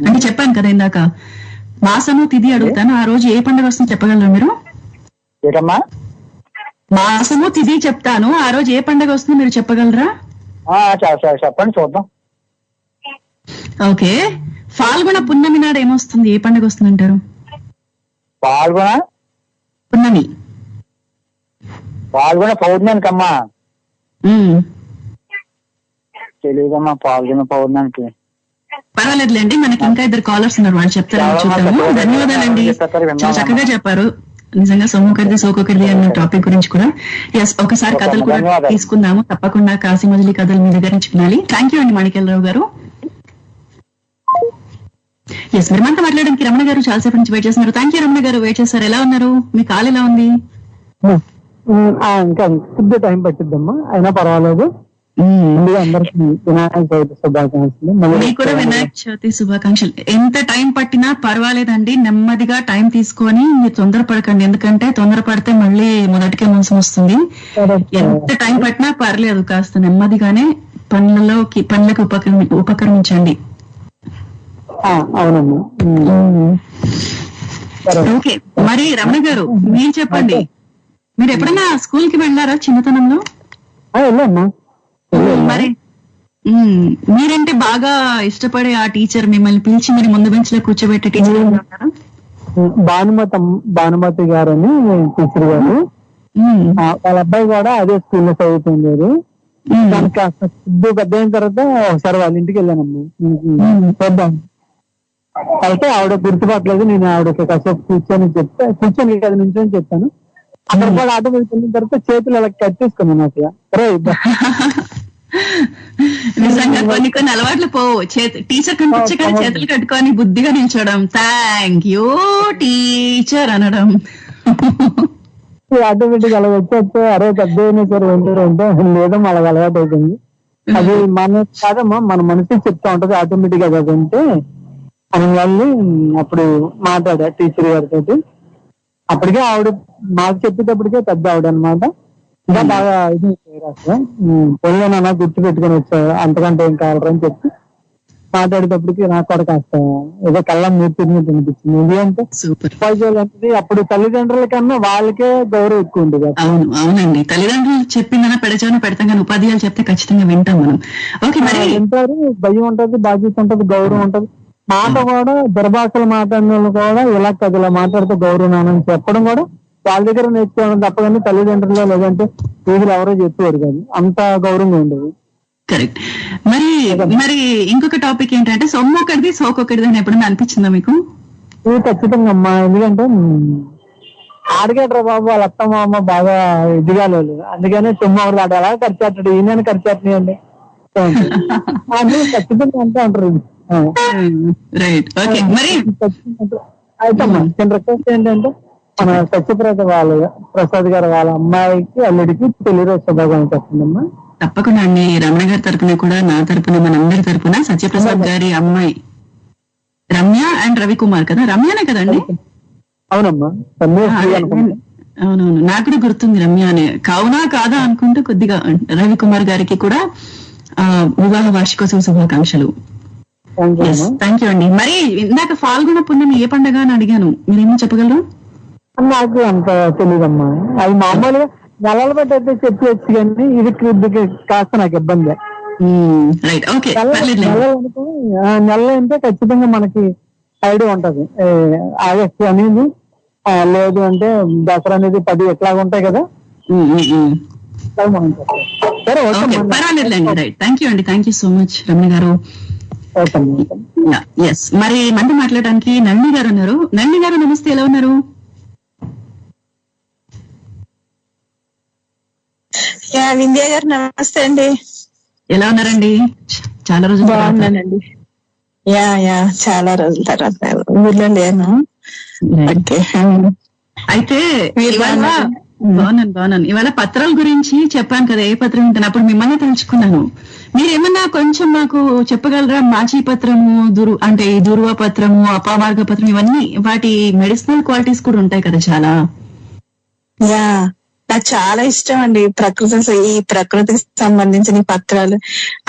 అంటే చెప్పాను కదా ఇందాక, మాసము తిథి అడుగుతాను. ఆ రోజు ఏ పండుగ వస్తుందో చెప్పగలరా మీరు? మాసము తిథి చెప్తాను, ఆ రోజు ఏ పండుగ వస్తుందో మీరు చెప్పగలరా? చెప్పండి చూద్దాం. ఓకే, ఫాల్గుణ పున్నమి నాడు ఏమొస్తుంది, ఏ పండుగ వస్తుంది అంటారు? పాల్గొన పున్నమి, పాల్గొన పౌర్ణమికమ్మా. తెలియదమ్మా పాల్గొన పౌర్ణమికి. పర్వాలేదులేండి, మనకి ఇంకా 2 కాలర్స్ ఉన్నారు, వాళ్ళు చెప్తారు, చూద్దాము. ధన్యవాదాలండి, చాలా చక్కగా చెప్పారు. నిజంగా సొమ్ముకరిది సోకొకరిది అన్న టాపిక్ గురించి కూడా. ఎస్, ఒకసారి కథలు కూడా తీసుకుందాము తప్పకుండా. కాశీ మజిలీ కథలు మీ దగ్గర నుంచి వినాలి. థ్యాంక్ యూ అండి మాణిక్యాలరావు గారు. ఎస్, మీరు మనతో మాట్లాడడానికి రమణ గారు చాలాసేపు నుంచి వెయిట్ చేస్తున్నారు. థ్యాంక్ యూ రమణ గారు, వెయిట్ చేస్తారు. ఎలా ఉన్నారు? మీ కాల్ ఎలా ఉంది? ఇంకా కొద్ది టైం పట్టిద్దమ్మా, అయినా పర్వాలేదు. అందరికి వినాయక చవితి శుభాకాంక్షలు. మీకు కూడా వినాయక చవితి శుభాకాంక్షలు. ఎంత టైం పట్టినా పర్వాలేదండి, నెమ్మదిగా టైం తీసుకొని మీరు తొందరపడకండి. ఎందుకంటే తొందరపడితే మళ్ళీ మొదటికే మోసం వస్తుంది. ఎంత టైం పట్టినా పర్లేదు, కాస్త నెమ్మదిగానే పనులకు ఉపక్రమించండి. అవునమ్మా. ఓకే, మరి రమణ గారు మీరు చెప్పండి, మీరు ఎప్పుడైనా స్కూల్ కి వెళ్ళారా చిన్నతనంలో? వెళ్ళమ్మా. మరి మీరంటే బాగా ఇష్టపడే ఆ టీచర్ మిమ్మల్ని పిలిచి మీరు ముందు బెంచ్ లో కూర్చోబెట్టే టీచర్ ఉన్నారా? భానుమతి గారు అని టీచర్ గారు. వాళ్ళ అబ్బాయి కూడా అదే స్కూల్లో చదువుతుండేది. దానికి పెద్ద అయిన తర్వాత ఒకసారి వాళ్ళ ఇంటికి వెళ్ళానమ్మా చూద్దాం. అయితే ఆవిడ గుర్తుపట్టలేదు. నేను ఆవిడకి కాసేపు కూర్చొని కదా నుంచి అని చెప్పాను. అక్కడ కూడా ఆటో మీద వెళ్ళిన తర్వాత చేతులు అలా కట్టేసుకున్నాను. అసలు నిజంగా కొన్ని అలవాట్లు పోవు. టీచర్ కనిపించగానే చేతులు కట్టుకొని బుద్ధిగా నిల్చోవడం, థ్యాంక్ యూ టీచర్ అనడం, ఆటోమేటిక్ అలా వచ్చేస్తే అరే పెద్ద అయినా సరే ఉంటారు అంటే లేదమ్మా అలాగ అలవాటు అవుతుంది. అది మన కాదమ్మా, మన మనసుకి చెప్తా ఉంటది ఆటోమేటిక్ గా అదంటే అని వాళ్ళు. అప్పుడు మాట్లాడా టీచర్ గారితో. అప్పటికే ఆవిడ మాకు చెప్పేటప్పటికే పెద్ద ఆవిడ అనమాట. ఇంకా బాగా ఇది అసలు పొల్లైనా గుర్తు పెట్టుకుని వచ్చారు, అంతకంటే ఏం కావాలని అని చెప్పి మాట్లాడేటప్పటికి నాకు కూడా కాస్త ఏదో కళ్ళం నేర్పినట్టు అనిపించింది. ఎందుకంటే ఉపాధ్యాయులు అనేది అప్పుడు తల్లిదండ్రుల కన్నా వాళ్ళకే గౌరవం ఎక్కువ ఉండేది. అవునండి, తల్లిదండ్రులు చెప్పిందన్నా పెడచాను పెడతాం, కానీ ఉపాధ్యాయులు చెప్తే ఖచ్చితంగా వింటాం మనం. ఓకే, మరి వింటారు, భయం ఉంటది, బాధ్యత ఉంటది, గౌరవం ఉంటది. మాట కూడా దుర్భాషలు మాట్లాడిన వాళ్ళు కూడా ఇలా కదా ఇలా మాట్లాడితే గౌరవం అని చెప్పడం కూడా వాళ్ళ దగ్గర నేర్చుకోవడం తప్పదని తల్లిదండ్రులు లేదంటే వీధులు ఎవరో చెప్పేవారు కాదు, అంత గౌరవంగా ఉండేది. కరెక్ట్. మరి ఇంకొక టాపిక్ ఏంటంటే సొమ్మొకటిది సోకొకటిది అని ఎప్పుడైనా అనిపించిందా మీకు? ఖచ్చితంగా అమ్మా. ఎందుకంటే ఆడగడ్రా బాబు వాళ్ళ అత్తమ్మ అమ్మ బాగా ఇదిగా లేదు, అందుకని సొమ్మొకటి ఆడ ఎలా ఖర్చు పెట్టాడు ఈయన ఖర్చు పెట్టినాయండి ఖచ్చితంగా అంటూ అంటారు. Right, okay. మరి అయితే అమ్మా చిన్న రిక్వెస్ట్ ఏంటంటే మన ప్రసాద్ గారు వాళ్ళ అమ్మాయికి అల్లుడికి పెళ్లి రోజు శుభాకాంక్షలు చెప్పండమ్మా. తప్పకుండా అండి, రమణ గారి తరపున కూడా నా తరపున మనందరి తరపున సత్యప్రసాద్ గారి అమ్మాయి రమ్య అండ్ రవికుమార్ కదా, రమ్యనే కదండి? అవునమ్మా, అవునవును, నాకు కూడా గుర్తుంది రమ్య అనే. కావునా కాదా అనుకుంటూ కొద్దిగా రవికుమార్ గారికి కూడా వివాహ వార్షికోత్సవ శుభాకాంక్షలు. థ్యాంక్ యూ అండి. మరి ఇందాక ఫాల్గుణ పుణ్యం ఏ పండుగ అని అడిగాను, మీరేమో చెప్పగలరు? నాకు అంత తెలియదమ్మా, అది మామూలుగా నెలలు బట్టి అయితే చెప్పవచ్చు, కానీ ఇది కాస్త నాకు ఇబ్బంది. నెలలు అంటే ఖచ్చితంగా మనకి ఐడియా ఉంటది. ఆగస్టు అనేది లేదు అంటే దసరా అనేది 10 ఎట్లాగా ఉంటాయి కదా. సరే, పర్వాలేదులేండి. రైట్, థ్యాంక్ యూ అండి, thank you so much Ramana గారు. ఎస్, మరి మనతో మాట్లాడడానికి నళిని గారు ఉన్నారు. నళిని గారు నమస్తే, ఎలా ఉన్నారు? వింధ్య గారు నమస్తే అండి, ఎలా ఉన్నారండి? చాలా రోజులు బాగున్నానండి. చాలా రోజుల తర్వాత ఊర్లో లేను. అయితే బాగున్నాను. ఇవాళ పత్రాల గురించి చెప్పాను కదా, ఏ పత్రం ఉంటాను అప్పుడు మిమ్మల్ని తెలుసుకున్నాను. మీరేమన్నా కొంచెం నాకు చెప్పగలరా? మాచీ పత్రము, అంటే ఈ దుర్వ పత్రము, అపమార్గ పత్రం, ఇవన్నీ వాటి మెడిసినల్ క్వాలిటీస్ కూడా ఉంటాయి కదా చాలా. నాకు చాలా ఇష్టం అండి ఈ ప్రకృతికి సంబంధించిన పత్రాలు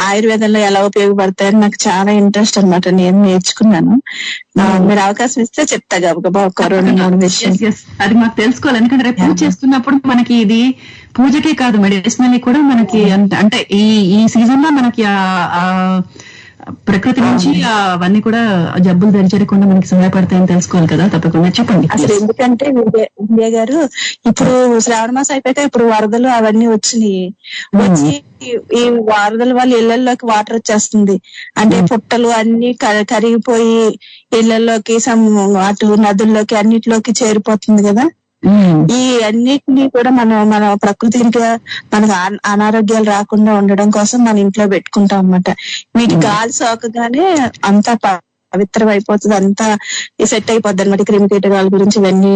ఆయుర్వేదంలో ఎలా ఉపయోగపడతాయని నాకు చాలా ఇంట్రెస్ట్ అన్నమాట. నేను నేర్చుకున్నాను. మీరు అవకాశం ఇస్తే చెప్తా గబగబా ఒక 2-3 విషయం. అది మాకు తెలుసుకోవాలి, ఎందుకంటే రేపు పూజ చేస్తున్నప్పుడు మనకి ఇది పూజకే కాదు, మెడిసినల్ కూడా మనకి అంటే ఈ సీజన్ లో మనకి ప్రకృతి నుంచి అవన్నీ కూడా జబ్బులు దరిచేరకుండా మనకి సహాయపడతాయని తెలుసుకోవాలి కదా. తప్పకుండా చెప్పండి. అసలు ఎందుకంటే వింధ్య గారు ఇప్పుడు శ్రావణ మాసం అయిపోయాక ఇప్పుడు వరదలు అవన్నీ వచ్చినాయి. వచ్చి ఈ వరదల వల్ల ఇళ్లలోకి వాటర్ వచ్చేస్తుంది. అంటే పుట్టలు అన్ని కరిగిపోయి ఇళ్లలోకి అటు నదుల్లోకి అన్నిటిలోకి చేరిపోతుంది కదా. ఈ అన్నిటినీ కూడా మన ప్రకృతిగా మనకు అనారోగ్యాలు రాకుండా ఉండడం కోసం మన ఇంట్లో పెట్టుకుంటాం అన్నమాట. వీటి గాలి సోకగానే అంతా పవిత్రం అయిపోతుంది, అంతా సెట్ అయిపోద్ది అనమాట. క్రిమికీటకాల గురించి ఇవన్నీ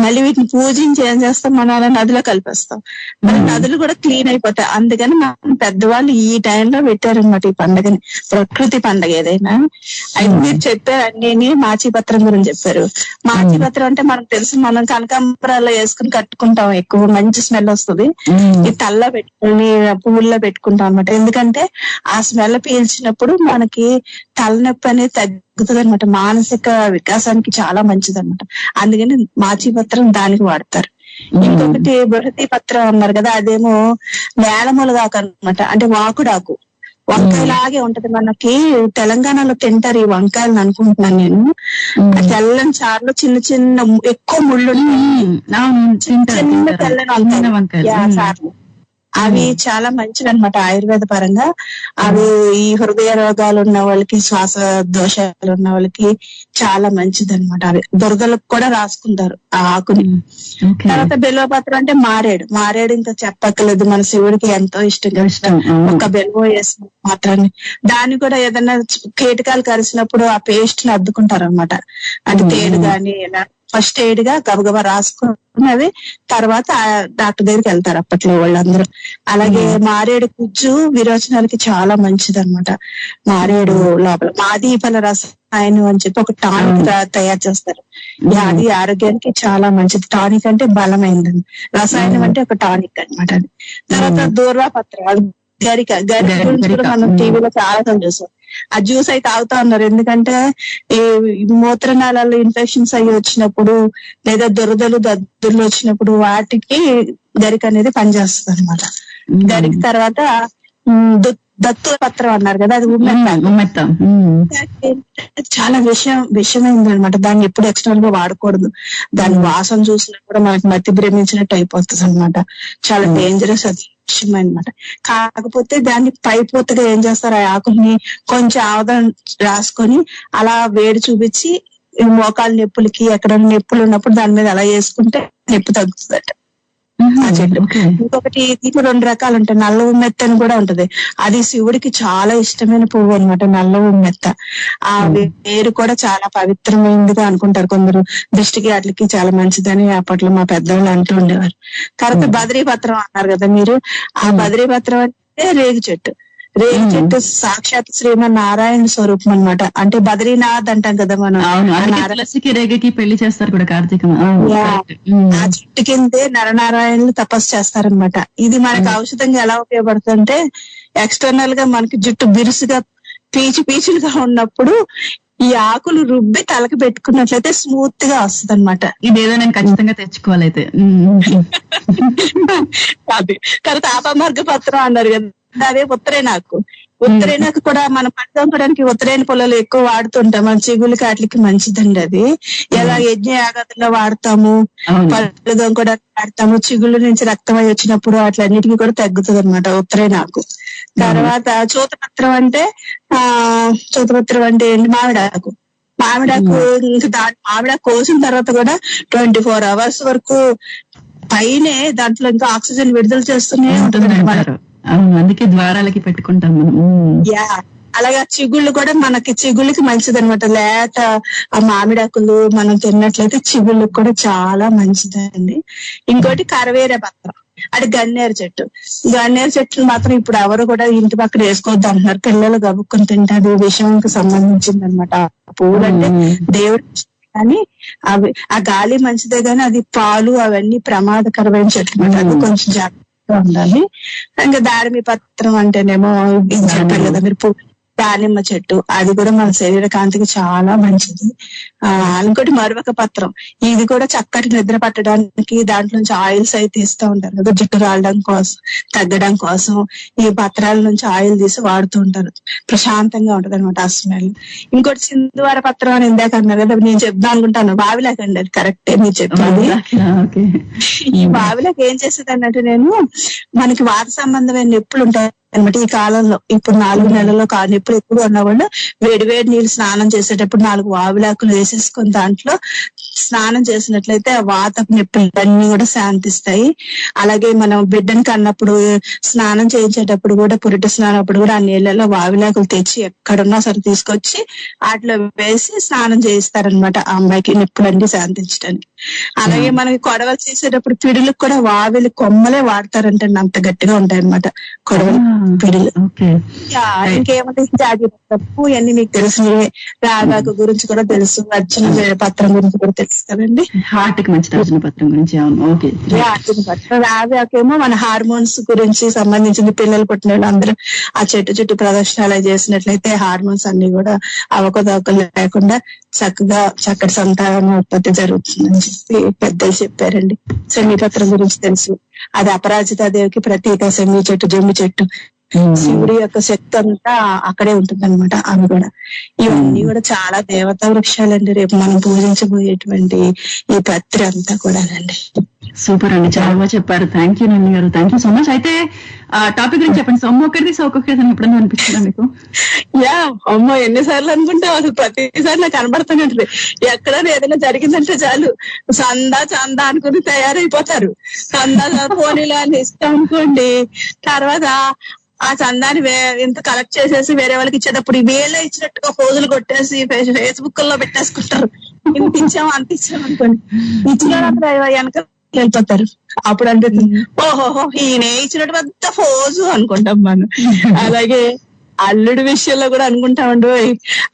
మళ్ళీ వీటిని పూజించి ఏం చేస్తాం, మనం అలా నదిలో కలిపేస్తాం, మళ్ళీ నదులు కూడా క్లీన్ అయిపోతాయి. అందుకని మన పెద్దవాళ్ళు ఈ టైంలో పెట్టారనమాట ఈ పండుగని, ప్రకృతి పండుగ ఏదైనా. అయితే మీరు చెప్పారు అన్ని మాచిపత్రం గురించి చెప్పారు. మాచిపత్రం అంటే మనకు తెలుసు, మనం కనకాంబరాల్లో వేసుకుని కట్టుకుంటాం, ఎక్కువ మంచి స్మెల్ వస్తుంది. ఈ తల్ల పెట్టుకుని పువ్వుల్లో పెట్టుకుంటాం అనమాట. ఎందుకంటే ఆ స్మెల్ పీల్చినప్పుడు మనకి తలనొప్పి అనేది తగ్గుతుంది అనమాట, మానసిక వికాసానికి చాలా మంచిది అనమాట. అందుకని మాచిపత్రం దానికి వాడతారు. ఇంకొకటి బృహతి పత్రం అన్నారు కదా, అదేమో నేలమూలగాకు అనమాట, అంటే వాకుడాకు, వంకాయలాగే ఉంటది. మనకి తెలంగాణలో తింటారు ఈ వంకాయలను అనుకుంటున్నాను నేను. తెల్లని చారులో చిన్న చిన్న ఎక్కువ ముళ్ళు చిన్న తెల్లని వంకాయ చారులు, అవి చాలా మంచివి అనమాట ఆయుర్వేద పరంగా. అవి ఈ హృదయ రోగాలు ఉన్న వాళ్ళకి, శ్వాస దోషాలు ఉన్న వాళ్ళకి చాలా మంచిది అనమాట. అవి దుర్గలకు కూడా రాసుకుంటారు ఆ ఆకుని. తర్వాత బెల్వపత్రం అంటే మారేడు ఇంకా చెప్పక్కర్లేదు, మన శివుడికి ఎంతో ఇష్టం. ఒక బెల్వ వేసి మాత్రాన్ని దాన్ని కూడా ఏదైనా కీటకాలు కరిచినప్పుడు ఆ పేస్ట్ ని అద్దుకుంటారు అనమాట. అంటే తేడు గాని ఇలా ఫస్ట్ ఎయిడ్ గా గబగబా రాసుకున్నది, తర్వాత డాక్టర్ దగ్గరికి వెళ్తారు అప్పట్లో వాళ్ళందరూ. అలాగే మారేడు గుజ్జు విరోచనాలకి చాలా మంచిది అనమాట. మారేడు లోపల మాదీఫల రసాయనం అని చెప్పి ఒక టానిక్ తయారు చేస్తారు. అది ఆరోగ్యానికి చాలా మంచిది. టానిక్ అంటే బలమైందని, రసాయనం అంటే ఒక టానిక్ అనమాట. అది తర్వాత దూర్వాపత్రం, గరిక గురించి కూడా మనం టీవీలో చాలా చూసాం. ఆ జ్యూస్ అయితే తాగుతా ఉన్నారు, ఎందుకంటే ఈ మూత్రనాళాల్లో ఇన్ఫెక్షన్స్ అయ్యి వచ్చినప్పుడు, లేదా దురదలు దద్దుర్లు వచ్చినప్పుడు వాటికి గరిక అనేది పనిచేస్తుంది అనమాట. గరిక తర్వాత దత్తు పత్రం అన్నారు కదా, అది ఉమ్మెత్త చాలా విషమైంది అనమాట. దాన్ని ఎప్పుడు ఎక్స్టర్నల్ గా వాడకూడదు. దాని వాసన చూసినా కూడా మనకి మతి భ్రమించినట్టు అయిపోతుంది అనమాట. చాలా డేంజరస్ అది విషయం అనమాట. కాకపోతే దాన్ని పైపోతగా ఏం చేస్తారు, ఆ ఆకుల్ని కొంచెం ఆవదం రాసుకొని అలా వేడి చూపించి మోకాలు నొప్పులకి, ఎక్కడ నొప్పులు ఉన్నప్పుడు దాని మీద అలా వేసుకుంటే నొప్పి తగ్గుతుందట ఆ చెట్టు. ఇంకొకటి దీంట్లో 2 రకాలు ఉంటాయి. నల్ల ఉమ్మెత్త అని కూడా ఉంటది. అది శివుడికి చాలా ఇష్టమైన పువ్వు అనమాట, నల్ల ఉమ్మెత్త. ఆ వేరు కూడా చాలా పవిత్రమైనదిగా అనుకుంటారు కొందరు, దృష్టికి వాటికి చాలా మంచిదని అప్పట్లో మా పెద్దవాళ్ళు అంటూ ఉండేవారు. తర్వాత బద్రీపత్రం అన్నారు కదా మీరు, ఆ బద్రీపత్రం అంటే రేగు చెట్టు. రేగి చెట్టు సాక్షాత్ శ్రీమన్ నారాయణ స్వరూపం అనమాట. అంటే బద్రీనాథ్ అంటాం కదా మనం, రేగికి పెళ్లి చేస్తారు కూడా కార్తీక. ఆ చెట్టు కిందే నరనారాయణులు తపస్సు చేస్తారనమాట. ఇది మనకి ఔషధంగా ఎలా ఉపయోగపడుతుందంటే, ఎక్స్టర్నల్ గా మనకి జుట్టు బిరుసుగా పీచులుగా ఉన్నప్పుడు ఈ ఆకులు రుబ్బి తలకి పెట్టుకున్నట్లయితే స్మూత్ గా వస్తుంది అనమాట. ఇదేదో నేను ఖచ్చితంగా తెచ్చుకోవాలైతే. అది తర్వాత ఆపమార్గ పత్రం అన్నారు కదా, అదే ఉత్తరేనాకు కూడా మనం పండుకోవడానికి ఉత్తరేణ పొలాలు ఎక్కువ వాడుతుంటాం. మన చిగుళ్ళకి వాటికి మంచిదండి అది. ఎలా యజ్ఞ యాగాదుల్లో వాడతాము, పళ్ళు కూడా వాడతాము. చిగుళ్ళ నుంచి రక్తం అయి వచ్చినప్పుడు అట్లన్నిటికీ కూడా తగ్గుతుంది అనమాట ఉత్తరేనాకు. తర్వాత చూతపత్రం అంటే ఏంటి, మామిడాకు ఇంకా మామిడాకు కోసిన తర్వాత కూడా 24 hours వరకు పైనే దాంట్లో ఇంకా ఆక్సిజన్ విడుదల చేస్తూనే ఉంటుంది. అందుకే ద్వారాలకి పెట్టుకుంటాం మనం. అలాగే చిగుళ్ళు కూడా మనకి చిగుళ్ళకి మంచిది అనమాట. లేత ఆ మామిడాకులు మనం తిన్నట్లయితే చిగుళ్ళకి కూడా చాలా మంచిదండి. ఇంకోటి కరవేర పత్రం, అది గన్నేరు చెట్టు మాత్రం ఇప్పుడు ఎవరు కూడా ఇంటి పక్కన వేసుకోవద్దు అంటున్నారు. పిల్లలు గబుక్కుని తింటారు, విషయంకి సంబంధించింది అనమాట. పువ్వులు అంటే దేవుడు కానీ అవి ఆ గాలి మంచిదే గానీ అది పాలు అవన్నీ ప్రమాదకరమైన చెట్లు అనమాట. అది కొంచెం జాగ్రత్తగా ఉండాలి. ఇంకా దారిమి పత్రం అంటేనేమో ఇది చెప్పారు కదా మీరు, దానిమ్మ చెట్టు, అది కూడా మన శరీర కాంతికి చాలా మంచిది. ఇంకోటి మరువక పత్రం, ఇది కూడా చక్కటి నిద్ర పట్టడానికి, దాంట్లో నుంచి ఆయిల్స్ అయితే తీస్తూ ఉంటారు కదా, జుట్టు రాలడం కోసం, తగ్గడం కోసం ఈ పత్రాల నుంచి ఆయిల్ తీసి వాడుతూ ఉంటారు. ప్రశాంతంగా ఉంటది అనమాట ఆ స్మెల్. ఇంకోటి సింధువార పత్రం అని ఇందాక అన్నారు కదా, నేను చెప్దాం అనుకుంటాను. బావిలాకండి, అది కరెక్టే మీరు చెప్పేది. ఈ బావిలాకి ఏం చేసేది అన్నట్టు, నేను మనకి వాత సంబంధమైన నొప్పులు ఉంటాయి అనమాట ఈ కాలంలో. ఇప్పుడు 4 నెలల్లో నొప్పులు ఎక్కువ ఉన్న వాళ్ళు వేడి నీళ్ళు స్నానం చేసేటప్పుడు 4 ఆవిలాకులు వేసేసుకొని దాంట్లో స్నానం చేసినట్లయితే ఆ వాతపు నొప్పులన్నీ కూడా శాంతిస్తాయి. అలాగే మనం బిడ్డని కన్నప్పుడు స్నానం చేయించేటప్పుడు కూడా పురిటి స్నానం అప్పుడు కూడా ఆ నీళ్ళలో వావిలాకులు తెచ్చి ఎక్కడున్నా సరే తీసుకొచ్చి వాటిలో వేసి స్నానం చేయిస్తారనమాట ఆ అమ్మాయికి నొప్పులన్నీ శాంతించడానికి. అలాగే మనకి కొడవలు చేసేటప్పుడు పిడులకు కూడా వావిలి కొమ్మలే వాడతారంటే అంత గట్టిగా ఉంటాయన్నమాట కొడవలు పిడులు. ఇంకేమంటే జాతి తప్పు ఇవన్నీ మీకు తెలిసినవే. రాగాకు గురించి కూడా తెలుసు, అర్జున పత్రం గురించి కూడా తెలుసు కదండి. హార్ట్ కి మంచి అర్జున పత్రం గురించి. అర్జున పత్రం. రాగాకేమో మన హార్మోన్స్ గురించి సంబంధించింది. పిల్లలు పుట్టిన వాళ్ళు అందరూ ఆ చెట్టు ప్రదర్శనలు చేసినట్లయితే హార్మోన్స్ అన్ని కూడా అవకతవకలు లేకుండా చక్కగా చక్కటి సంతానం ఉత్పత్తి జరుగుతుందని చెప్పి పెద్దలు చెప్పారండి. సెమీపత్రం గురించి తెలుసు, అది అపరాజితాదేవికి ప్రతీక. సెమీ చెట్టు, జమ్మి చెట్టు, శివుడి యొక్క శక్తి అంతా అక్కడే ఉంటుంది అనమాట. అవి కూడా ఇవన్నీ కూడా చాలా దేవతా వృక్షాలండి. రేపు మనం పూజించబోయేటువంటి ఈ పత్రి అంతా కూడా అండి. సూపర్ అండి, చాలా బాగా చెప్పారు. థ్యాంక్ యూ నంది గారు, థ్యాంక్ యూ సో మచ్. అయితే టాపిక్ గురించి చెప్పండి. సొమ్ము ఒక్కరిది సోకొక్కరిది ఎప్పుడన్నా అనిపిస్తుందా మీకు? అమ్మో ఎన్నిసార్లు అనుకుంటే అసలు ప్రతిసారి నాకు కనబడుతున్నట్టు. ఎక్కడైనా ఏదైనా జరిగిందంటే చాలు చందా అనుకుని తయారైపోతారు. చందా పోనీలా అని ఇష్టం అనుకోండి. తర్వాత ఆ చందాన్ని ఇంత కలెక్ట్ చేసేసి వేరే వాళ్ళకి ఇచ్చేటప్పుడు వీళ్ళే ఇచ్చినట్టుగా ఫోజులు కొట్టేసి ఫేస్బుక్ లో పెట్టేసుకుంటారు. ఇంత ఇచ్చాము అంత ఇచ్చాము అనుకోండి. ఇచ్చిన వెనక వెళ్ళిపోతారు. అప్పుడు అనిపిస్తుంది ఓహోహో ఈయనే ఇచ్చినట్టు పెద్ద ఫోజు అనుకుంటాం మనం. అలాగే అల్లుడి విషయంలో కూడా అనుకుంటామండి.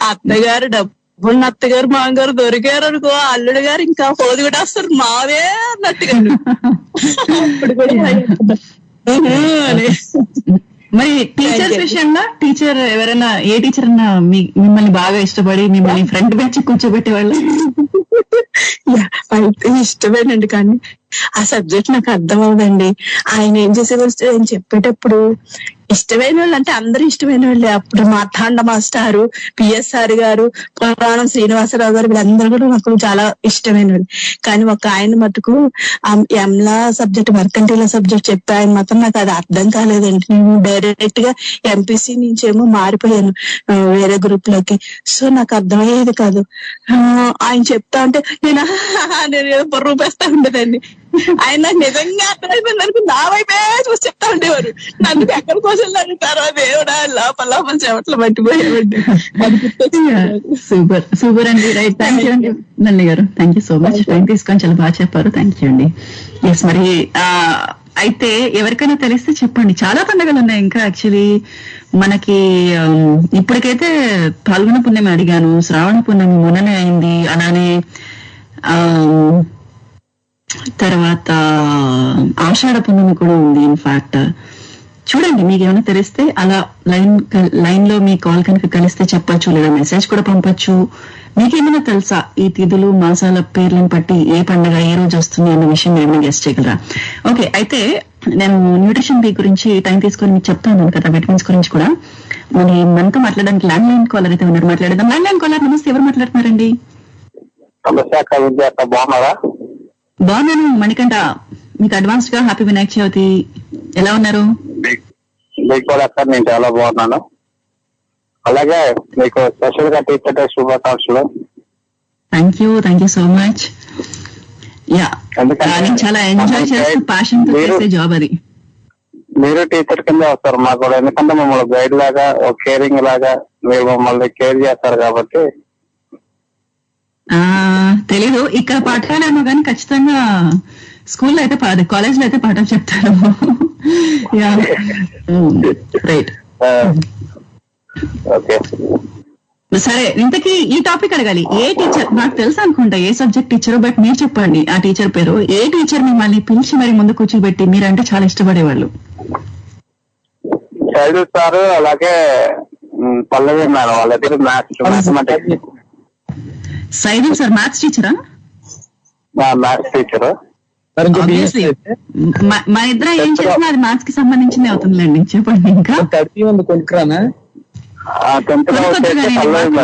అత్తగారు డబ్బున్న అత్తగారు మామగారు దొరికారు అనుకో, అల్లుడు గారు ఇంకా ఫోజు కూడా వస్తారు మావే అన్నట్టుగా. అప్పుడు కూడా మరి టీచర్స్ విషయంలో టీచర్ ఎవరైనా ఏ టీచర్ అన్నా మిమ్మల్ని బాగా ఇష్టపడి మిమ్మల్ని ఫ్రంట్ బెంచ్ కూర్చోబెట్టే వాళ్ళు? అయితే ఇష్టమేనండి, కానీ ఆ సబ్జెక్ట్ నాకు అర్థం అవదండి. ఆయన ఏం చేసేవాళ్ళు ఆయన చెప్పేటప్పుడు ఇష్టమైన వాళ్ళు అంటే అందరూ ఇష్టమైన వాళ్ళే. అప్పుడు మార్తాండ మాస్టారు, పిఎస్ఆర్ గారు, పురాణం శ్రీనివాసరావు గారు వీళ్ళందరూ కూడా నాకు చాలా ఇష్టమైన వాళ్ళు. కానీ ఒక ఆయన మటుకు ఎంలా సబ్జెక్ట్, మర్కంటీల సబ్జెక్ట్ చెప్పే ఆయన మాత్రం నాకు అది అర్థం కాలేదండి. నేను డైరెక్ట్ గా ఎంపీసీ నుంచేమో మారిపోయాను వేరే గ్రూప్ లోకి. సో నాకు అర్థమయ్యేది కాదు. ఆయన చెప్తా ఉంటే నేను రూపేస్తా ఉండేదండి. ఆయన నిజంగా అర్థమైపోయింది అనుకుని నా వైపే చూసి చెప్తా ఉండేవారు. నన్ను ఎక్కడ కోసం తర్వాత దేవుడా లోపల చెవట్లు పట్టిపోయేవాడు. సూపర్ సూపర్ అండి. రైట్, థ్యాంక్ యూ అండి నంది గారు, thank you so much. Time తీసుకొని చాలా బాగా చెప్పారు. థ్యాంక్ యూ అండి. ఎస్, మరి అయితే ఎవరికైనా తెలిస్తే చెప్పండి. చాలా పండుగలు ఉన్నాయి ఇంకా. యాక్చువల్లీ మనకి ఇప్పటికైతే పాల్గొన పుణ్యమి అడిగాను, శ్రావణ పుణ్యమి మొన్ననే అయింది. అలానే తర్వాత ఆషాఢ పుణ్యమి కూడా ఉంది. ఇన్ఫాక్ట్ చూడండి, మీకు ఏమైనా తెలిస్తే అలా లైన్ లో మీ కాల్ కనుక కలిస్తే చెప్పచ్చు, లేదా మెసేజ్ కూడా పంపచ్చు. మీకేమైనా తెలుసా ఈ తిథులు మాసాల పేర్లను బట్టి ఏ పండుగ ఏ రోజు వస్తుంది అన్న విషయం ఏమైనా గెస్ట్ చేయగలరా? ఓకే, అయితే నేను న్యూట్రిషన్ వీక్ గురించి టైం తీసుకొని మీకు చెప్తాను కదా, విటమిన్స్ గురించి కూడా. మరి మనతో మాట్లాడడానికి ల్యాండ్ లైన్ కాలర్ అయితే ఉన్నారు, మాట్లాడదాం. ల్యాండ్ లైన్ కాలర్ నమస్తే, ఎవరు మాట్లాడుతున్నారండి? బాగున్నాను మణికంఠ, మీకు అడ్వాన్స్ గా హ్యాపీ వినాయక చవితి. ఎలా ఉన్నారు? నేను చాలా బాగున్నాను. అలాగే మీకు స్పెషల్ గా టీచర్ డే శుభాకాంక్షలు. Thank you so much. Yeah, నేను చాలా ఎంజాయ్ చేస్తూ ప్యాషన్ తో చేసే జాబ్ అది. మీరు టీచర్ కింద వస్తారు మాకు కూడా, ఎందుకంటే మమ్మల్ని గైడ్ లాగా, ఒక కేరింగ్ లాగా మీరు మమ్మల్ని కేర్ చేస్తారు కాబట్టి. తెలీదు, ఇక్కడ పాఠాలేమో కానీ ఖచ్చితంగా స్కూల్లో అయితే కాలేజ్ లో అయితే పాఠాలు చెప్తారు. రైట్, సరే. ఇంతకీ ఈ టాపిక్ అడగాలి. ఏ టీచర్, నాకు తెలుసు అనుకుంటా ఏ సబ్జెక్ట్ టీచర్, బట్ మీరు చెప్పండి ఆ టీచర్ పేరు. ఏ టీచర్ మిమ్మల్ని పిలిచి మరి ముందు కూర్చోబెట్టి మీరంటే చాలా ఇష్టపడేవాళ్ళు? సైదు సార్, అలాగే పల్లవి మేడం, వాళ్ళిద్దరు మ్యాథమెటిక్స్. సైదు సార్ మ్యాథ్స్ టీచరా? Maths teacher. మన ఇద్దరు ఏం చేసినా అది మ్యాథ్స్ కి సంబంధించింది అవుతుందిలేండి. చెప్పండి. ఇంకా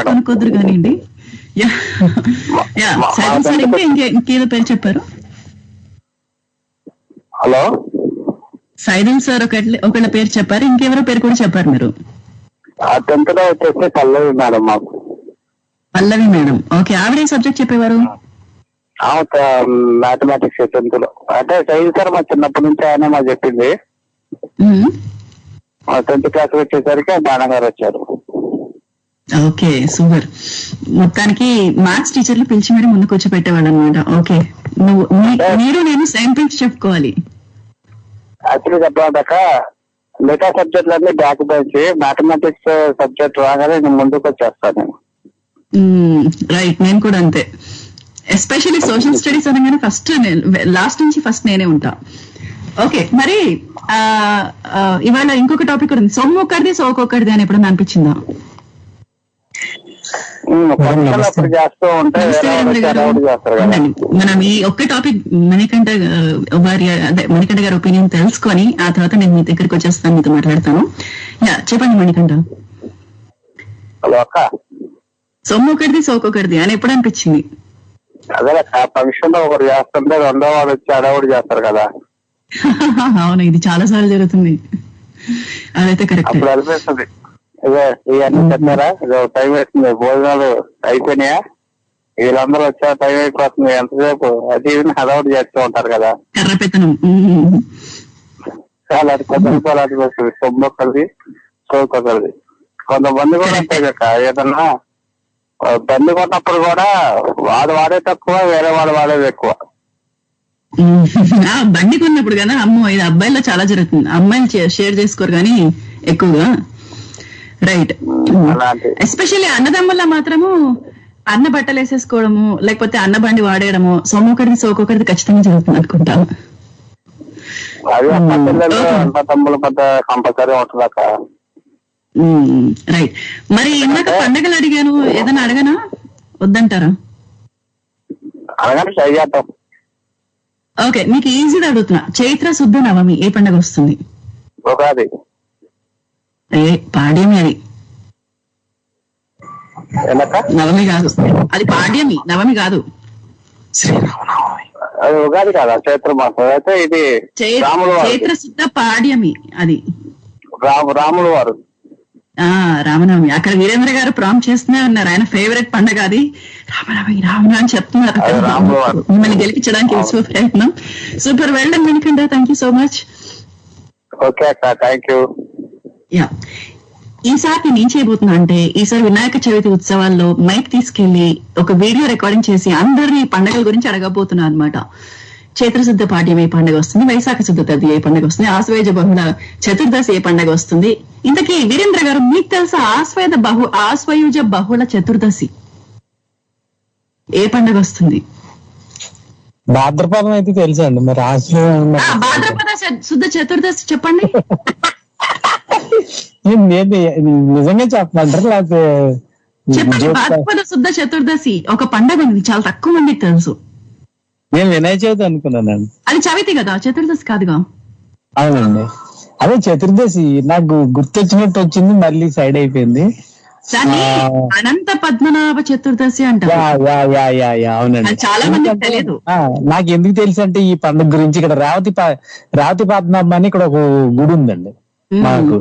కొనుక్కొద్దురు కానివ్వండి. సైదు సార్ ఇంకా ఇంకేదో పేరు చెప్పారు? హలో, సైదం సార్ ఒకళ్ళ పేరు చెప్పారు, ఇంకెవరో పేరు కూడా చెప్పారు మీరు. వచ్చేసి పల్లవి మేడం. మాకు పల్లవి మేడం. ఓకే, ఆవిడ సబ్జెక్ట్ చెప్పేవారు? మ్యాథమెటిక్స్ 10th లో అంటే చదివిస్తారు మా చిన్నప్పటి నుంచి ఆయన మాకు చెప్పింది. 10th క్లాస్ వచ్చేసరికి నాన్న గారు వచ్చారు. Okay, super. మొత్తానికి మ్యాథ్స్ టీచర్లు పిలిచి మరి ముందుకు వచ్చి పెట్టేవాళ్ళు అనమాట. ఓకే, మీరు నేను సేమ్ పించ్ చెప్పుకోవాలి. యాక్చువల్లీ చెప్పాక మిగతా సబ్జెక్టులన్నీ బ్యాక్ బెంచ్, మ్యాథమెటిక్స్ సబ్జెక్ట్ రాగానే నేను ముందుకు వచ్చేస్తాను నేను. రైట్, నేను కూడా అంతే. ఎస్పెషల్లీ సోషల్ స్టడీస్ అనగానే ఫస్ట్ లాస్ట్ నుంచి ఫస్ట్ నేనే ఉంటా. ఓకే, మరి ఇవాళ ఇంకొక టాపిక్ ఉంది. సొమ్ము ఒకటిది సోకొకటిది అని ఎప్పుడన్నా అనిపించిందా? చేస్తూ ఉంటే మనం ఈ ఒక్క టాపిక్ మణికంఠ గారి ఒపీనియన్ తెలుసుకొని ఆ తర్వాత నేను మీ దగ్గరికి వచ్చేస్తాను, మీతో మాట్లాడతాను. చెప్పండి మణికంఠ. హలో అక్క, సొమ్ము ఒకటిది సోకొకటిది అని ఎప్పుడు అనిపించింది? అదే ఫంక్షన్ లో ఒకరు చేస్తుంటే రెండో వాడు వచ్చి అడవుడు చేస్తారు కదా. అవును, ఇది చాలా సార్లు జరుగుతుంది. అదైతే కరెక్ట్. అప్పుడు అనిపిస్తుంది ఇదే ఇవన్నీ చెప్పారా, ఇదో టైం వేస్తుంది, భోజనాలు అయిపోయినాయా, వీళ్ళందరూ వచ్చా టైం అయిపోతుంది, ఎంతసేపు అది అడవుడు చేస్తూ ఉంటారు కదా. కర్రపెత్తనం చాలా కొంతమంది అనిపిస్తుంది. సొమ్మొక్కరిది సోకొకరిది. కొంతమంది కూడా అంతే కదా, ఏదన్నా బండి కొన్నప్పుడు కూడా వాడు వాడే తక్కువ, వేరే వాడు వాడేది ఎక్కువ. బండి కొన్నప్పుడు కదా, అమ్మో ఇది అబ్బాయిలో చాలా జరుగుతుంది, అమ్మాయిలు షేర్ చేసుకోరు కానీ ఎక్కువగా. రైట్. ఎస్పెషల్లీ అన్నదమ్ముల్లో మాత్రము అన్న బట్టలు వేసేసుకోవడము, లేకపోతే అన్న బండి వాడేయడము, సొమ్మొకరిది సోకొకరిది ఖచ్చితంగా జరుగుతుంది అనుకుంటాను. అది అన్న తమ్ముల మధ్య కంపల్సరీ ఉంటుందాక. రైట్. మరి ఇందాక పండగలు అడిగాను, ఏదైనా అడగనా వద్దంటారా? అడగండి, ట్రై చేద్దాం. ఓకే, మీకు ఈజీగా అడుగుతున్నా. చైత్ర శుద్ధ నవమి ఏ పండుగ వస్తుంది? ఉగాది. పాడ్యమి. అది నవమి కాదు, అది పాడ్యమి, నవమి కాదు. అది ఉగాది కాదా? చైత్ర మాసం అయితే ఇది చైత్ర శుద్ధ పాడ్యమి, అది రాములు వారు. రామనవమి. అక్కడ వీరేంద్ర గారు ప్రాంప్ట్ చేస్తూనే ఉన్నారు, ఆయన ఫేవరెట్ పండుగ అది. రామనవమి రామనవమి అని చెప్తున్నారు. మిమ్మల్ని గెలిపించడానికి విశ్వ ప్రయత్నం. Super, well done Manikanta, thank you so much. Okay అక్క, థ్యాంక్ యూ. యా, ఈసారి నేను ఏం చేయబోతున్నా అంటే, ఈసారి వినాయక చవితి ఉత్సవాల్లో మైక్ తీసుకెళ్లి ఒక వీడియో రికార్డింగ్ చేసి అందరినీ పండుగల గురించి అడగబోతున్నా అనమాట. చైత్రశుద్ధ పాడ్యం ఏ పండుగ వస్తుంది, వైశాఖ శుద్ధ తది ఏ పండుగ వస్తుంది, ఆశ్వయుజ బహుళ చతుర్దశి ఏ పండుగ వస్తుంది. ఇంతకీ వీరేంద్ర గారు, మీకు తెలుసా ఆశ్వయుజ బహుళ చతుర్దశి ఏ పండుగ వస్తుంది? భాద్రపదం అయితే తెలుసండి, మరి భాద్రపద శుద్ధ చతుర్దశి చెప్పండి. నిజంగా చెప్పమంటారు లేకపోతే చెప్పండి. భాద్రపద శుద్ధ చతుర్దశి ఒక పండుగ ఉంది, చాలా తక్కువ మందికి తెలుసు. నేను వినాయక చవితి అనుకున్నానండి. అది చవితి కదా, చతుర్దశి కాదుగా. అవునండి, అదే చతుర్దశి నాకు గుర్తొచ్చినట్టు వచ్చింది, మళ్ళీ సైడ్ అయిపోయింది. దాన్ని అనంత పద్మనాభ చతుర్దశి అంటారు. అవునండి, చాలా మందికి తెలియదు. నాకు ఎందుకు తెలుసు అంటే, ఈ పండుగ గురించి ఇక్కడ రావతి పద్మనాభ అని ఇక్కడ ఒక గుడి ఉందండి మాకు,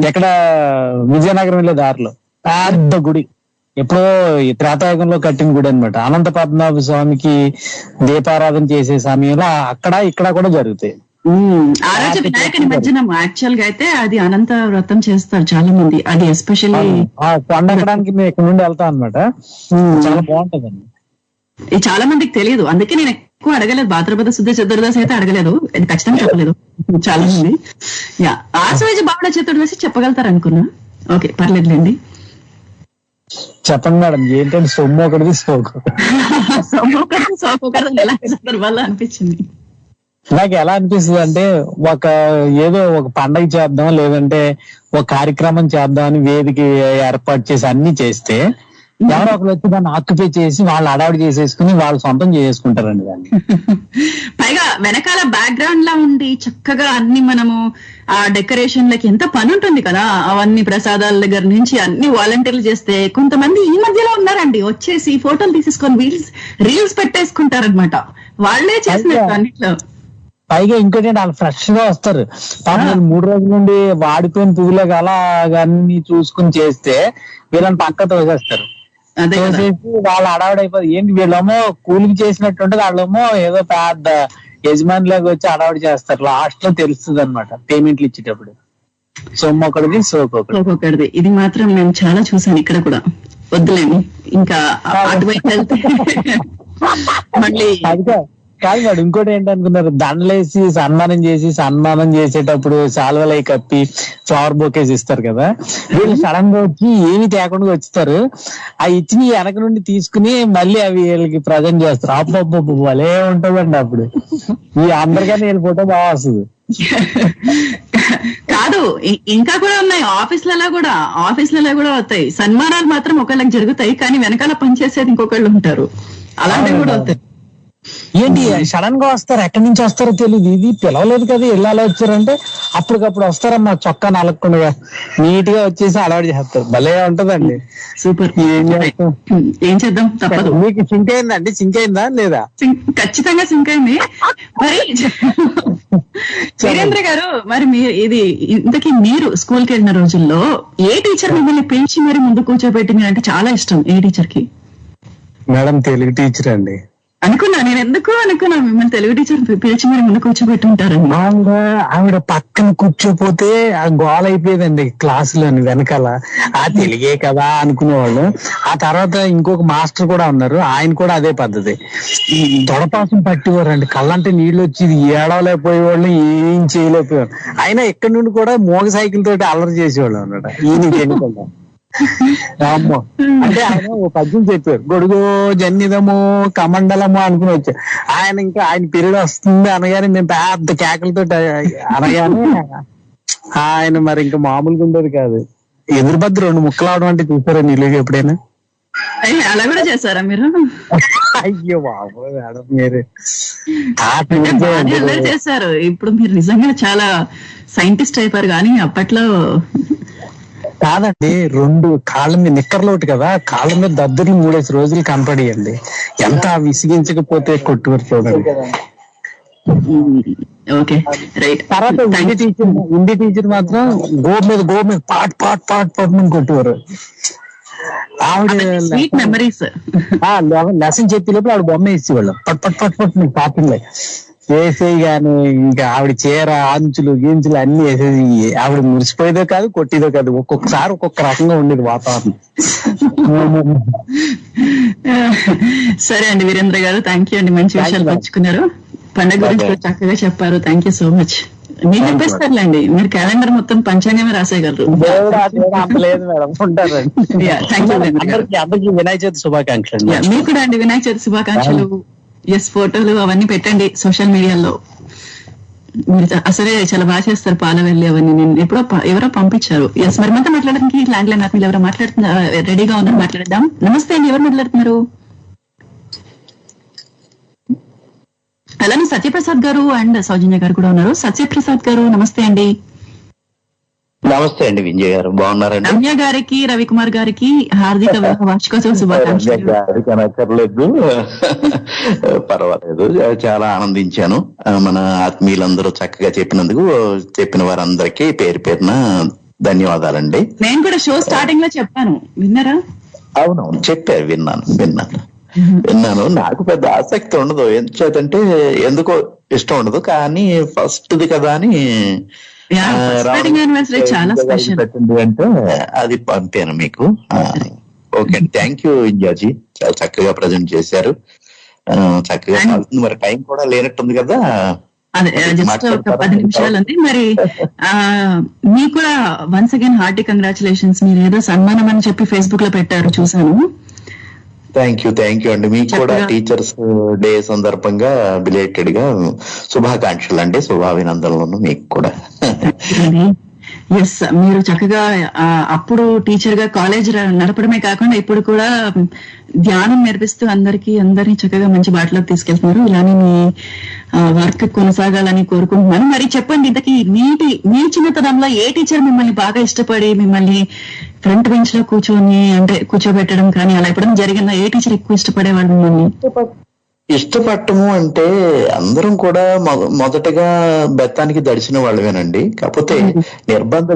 ఎక్కడ విజయనగరం వెళ్ళే దారిలో పెద్ద గుడి, ఎప్పుడో త్రేతాయుగంలో కట్టిన గుడి అనమాట. అనంత పద్మనాభ స్వామికి దీపారాధన చేసే సమయంలో అక్కడ ఇక్కడ కూడా జరుగుతాయి. ఆ రోజు వినాయక నిమజ్జనం. యాక్చువల్ గా అయితే అది అనంత వ్రతం చేస్తారు చాలా మంది. అది ఎస్పెషల్లీ కొండ ఎక్కడానికి మేము ఇక్కడ నుండి వెళ్తాం అనమాట, చాలా బాగుంటదండి. ఇది చాలా మందికి తెలియదు, అందుకే నేను ఎక్కువ అడగలేదు. భాద్రపద శుద్ధ చతుర్దశి అయితే అడగలేదు, ఇది ఖచ్చితంగా చెప్పలేదు చాలా మంది. ఆశ్వయుజ బహుళ చతుర్దశి చెప్పగలుగుతారు అనుకున్నా. ఓకే, పర్లేదులేండి, చెప్పండి మేడం. ఏంటంటే సొమ్ము ఒకటిది సోకొకటిది ఎలా సందర్భాల్లో అనిపించింది నాకు? ఎలా అనిపిస్తుంది అంటే, ఏదో ఒక పండగ చేద్దాం, లేదంటే ఒక కార్యక్రమం చేద్దాం అని వేదిక ఏర్పాటు చేసి అన్ని చేస్తే, ఎవరో ఒకరు వచ్చి దాన్ని ఆక్యుపై చేసి వాళ్ళు అడావిడి చేసేసుకుని వాళ్ళు సొంతం చేసుకుంటారండి దాన్ని. పైగా వెనకాల బ్యాక్గ్రౌండ్ లా ఉండి చక్కగా అన్ని మనము ఆ డెకరేషన్లకి ఎంత పని ఉంటుంది కదా, అవన్నీ ప్రసాదాల దగ్గర నుంచి అన్ని వాలంటీర్లు చేస్తే. కొంతమంది ఈ మధ్యలో ఉన్నారండి, వచ్చేసి ఫోటోలు తీసేసుకొని రీల్స్ పెట్టేసుకుంటారనమాట, వాళ్లే చేసినట్టు అన్నిట్లో. పైగా ఇంకోటి వాళ్ళు ఫ్రెష్ గా వస్తారు. 3 రోజుల నుండి వాడిపోయిన పువ్వులకు అలాగ అన్ని చూసుకుని చేస్తే వీళ్ళని పక్క తోసేస్తారు. అదే కదా. తోసేసి వాళ్ళు అడావిడైపోతుంది. ఏంటి వీళ్ళేమో కూలింగ్ చేసినట్టు ఉంటుంది, వాళ్ళేమో ఏదో పెద్ద యజమానిలాగా వచ్చి అడావిడి చేస్తారు. లాస్ట్ లో తెలుస్తుంది అనమాట పేమెంట్లు ఇచ్చేటప్పుడు. సొమ్ము ఒకటిది, సోకు ఒకటి. ఒక్కొక్కటిది. ఇది మాత్రం నేను చాలా చూసాను ఇక్కడ కూడా. వద్దులేము ఇంకా అటువైపు వెళ్తే మళ్ళీ. అదిగా కాదు మేడం, ఇంకోటి ఏంటనుకున్నారు, దండలేసి సన్మానం చేసేటప్పుడు సాల్వలై కప్పి ఫ్లవర్ బొకేస్ ఇస్తారు కదా. వీళ్ళు సడన్ గా వచ్చి ఏమి తేకుండా వచ్చుతారు. ఆ ఇచ్చిన వెనక నుండి తీసుకుని మళ్ళీ అవి వీళ్ళకి ప్రజెంట్ చేస్తారు. అబ్బబ్బబ్బ భలే ఉంటదండి అప్పుడు. ఈ అందరికన్నా వీళ్ళ ఫోటో బాగా వస్తుంది. కాదు, ఇంకా కూడా ఉన్నాయి ఆఫీసులలో కూడా అవుతాయి. సన్మానాలు మాత్రం ఒకళ్ళకి జరుగుతాయి, కానీ వెనకాల పనిచేసేది ఇంకొకళ్ళు ఉంటారు. అలాంటివి కూడా అవుతాయి. ఏంటి సడన్ గా వస్తారు, ఎక్కడి నుంచి వస్తారో తెలియదు. ఇది పిలవలేదు కదా, ఇళ్ళలో వచ్చారంటే అప్పటికప్పుడు వస్తారమ్మా, చొక్కా నలగకుండా నీట్ గా వచ్చేసి అలవాటు చేస్తారు. భలే ఉంటదండి. సూపర్. ఏం చేద్దాం, తప్పదు. మీకు సింక్ అయిందండి? సింక్ అయిందా లేదా? ఖచ్చితంగా సింక్ అయింది. మరి వీరేంద్ర గారు, మరి ఇంతకీ మీరు స్కూల్ కి వెళ్ళిన రోజుల్లో ఏ టీచర్ మిమ్మల్ని పిలిచి మరి ముందు కూర్చోబెట్టి మీరంటే చాలా ఇష్టం? ఏ టీచర్ కి? మేడం తెలుగు టీచర్ అండి. అనుకున్నా, నేను ఎందుకు అనుకున్నా మిమ్మల్ని తెలుగు టీచర్ పిలిచి మరి ముందు కూర్చోబెట్టి ఉంటారని. ఆవిడ పక్కన కూర్చోపోతే ఆ గోల అయిపోయేదండి క్లాసులోని వెనకాల. ఆ తెలుగే కదా అనుకునేవాళ్ళు. ఆ తర్వాత ఇంకొక మాస్టర్ కూడా ఉన్నారు, ఆయన కూడా అదే పద్ధతి. తొడపాసం పట్టేవారండి, కళ్ళంటే నీళ్ళు వచ్చి ఏడవలేకపోయేవాళ్ళు, ఏం చేయలేకపోయేవాళ్ళు. అయినా ఎక్కడి నుండి కూడా మోగ సైకిల్ తోటి అల్లరి చేసేవాళ్ళు అన్నమాట. ఈయనకి ఎన్నుకుంటాం అమ్మో అంటే ఆయన ఓ పద్యం చెప్పారు, గొడుగో జన్నిదము కమండలము అనుకుని వచ్చారు. ఆయన పీరియడ్ వస్తుంది అనగానే మేము పెద్ద కేకలతో అనగానే ఆయన మరి ఇంకా మామూలుగా ఉండేది కాదు. ఎదురుబద్దు 2 ముక్కలు అవడం అంటే చూసారా నీళ్ళు ఎప్పుడైనా? అలా కూడా చేశారా మీరు? అయ్యో బాబు మేడం, మీరు చేశారు. ఇప్పుడు మీరు నిజంగా చాలా సైంటిస్ట్ అయిపోయారు. కానీ అప్పట్లో కాదండి, 2 కాళ్ళ మీద నిక్కర్లోటి కదా, కాళ్ళ మీద దద్దుర్లు 3 రోజులు కనపడియండి. ఎంత విసిగించకపోతే కొట్టువారు చూడండి. Okay right. తర్వాత హిందీ టీచర్ మాత్రం గో మీద పాట్ కొట్టువారు. ఆవిడ లెసన్ చెప్పేటప్పుడు ఆవిడ బొమ్మ ఇచ్చేవాళ్ళు, పట్ నీకు పాపింగ్ వేసేయి. గాని ఇంకా ఆవిడ చీర అంచులు గీంచులు అన్ని వేసేసి ఆవిడ మురిసిపోయేదో కాదు, కొట్టేదో కాదు. ఒక్కొక్కసారి ఒక్కొక్క రకంగా ఉండేది వాతావరణం. సరే అండి వీరేంద్ర గారు, థ్యాంక్ యూ అండి, మంచి విషయాలు పంచుకున్నారు. పండుగ గురించి కూడా చక్కగా చెప్పారు. Thank you so much. మీరు చెప్పేస్తారులేండి, మీరు క్యాలెండర్ మొత్తం పంచాంగమే రాసేయగలరు. వినాయక చవితి శుభాకాంక్షలు. మీకు కూడా అండి వినాయక చవితి శుభాకాంక్షలు. ఎస్, ఫోటోలు అవన్నీ పెట్టండి సోషల్ మీడియాలో. మీరు అసలే చాలా బాగా చేస్తారు పాలవెల్లి అవన్నీ. నేను ఎవరో పంపించారు. ఎస్, మరి మనతో మాట్లాడడానికి ల్యాండ్ లైన్ మీరు ఎవరో మాట్లాడుతున్నారు, రెడీగా ఉన్నారు, మాట్లాడదాం. నమస్తే అండి, ఎవరు మాట్లాడుతున్నారు? అలానే సత్యప్రసాద్ గారు అండ్ సౌజన్య గారు కూడా ఉన్నారు. సత్యప్రసాద్ గారు నమస్తే అండి. నమస్తే అండి విజయ్ గారు, బాగున్నారండి? రమ్య గారికి, రవికుమార్ గారికి హార్దిక వార్షికోత్సవ శుభాకాంక్షలు. అనక్కర్లేదు, పర్వాలేదు, చాలా ఆనందించాను. మన ఆత్మీయులందరూ చక్కగా చెప్పిన వారందరికీ పేరు పేరున ధన్యవాదాలండి. నేను కూడా షో స్టార్టింగ్ లో చెప్పాను, విన్నారా? అవునవును చెప్పారు, విన్నాను. నాకు పెద్ద ఆసక్తి ఉండదు, ఎందుచేతంటే ఎందుకో ఇష్టం ఉండదు. కానీ ఫస్ట్ది కదా అని చాలా స్పెషల్ అంటే అది పంపాను మీకు. ఓకే, థ్యాంక్ యూ ఇంజాజీ, చాలా చక్కగా ప్రజెంట్ చేశారు. చక్కగా మరి టైం కూడా లేనట్టుంది కదా. అదే జస్ట్ ఒక 10 నిమిషాలు ఉంది. మరి మీకు కూడా వన్స్ అగైన్ హార్టీ కంగ్రాచులేషన్స్. మీరు ఏదో సన్మానం అని చెప్పి ఫేస్బుక్ లో పెట్టారు, చూసాను. థ్యాంక్ యూ అండి. మీకు కూడా టీచర్స్ డే సందర్భంగా బిలేటెడ్ గా శుభాకాంక్షలు అండి, శుభాభినందనలు మీకు కూడా. ఎస్, మీరు చక్కగా అప్పుడు టీచర్ గా కాలేజ్ నడపడమే కాకుండా ఇప్పుడు కూడా ధ్యానం నేర్పిస్తూ అందరినీ చక్కగా మంచి బాటలోకి తీసుకెళ్తున్నారు. ఇలానే మీ వర్క్ కొనసాగాలని కోరుకుంటున్నాను. మరి చెప్పండి, ఇంతకీ మీ చిన్నతనంలో ఏ టీచర్ మిమ్మల్ని బాగా ఇష్టపడి మిమ్మల్ని ఫ్రంట్ బెంచ్ లో కూర్చోబెట్టడం కానీ అలా ఎప్పుడైనా జరిగిందా? ఏ టీచర్ ఎక్కువ ఇష్టపడేవాళ్ళు మిమ్మల్ని? ఇష్టపడటము అంటే అందరం కూడా మొదటగా బెత్తానికి దడిచిన వాళ్ళమేనండి. కాకపోతే నిర్బంధ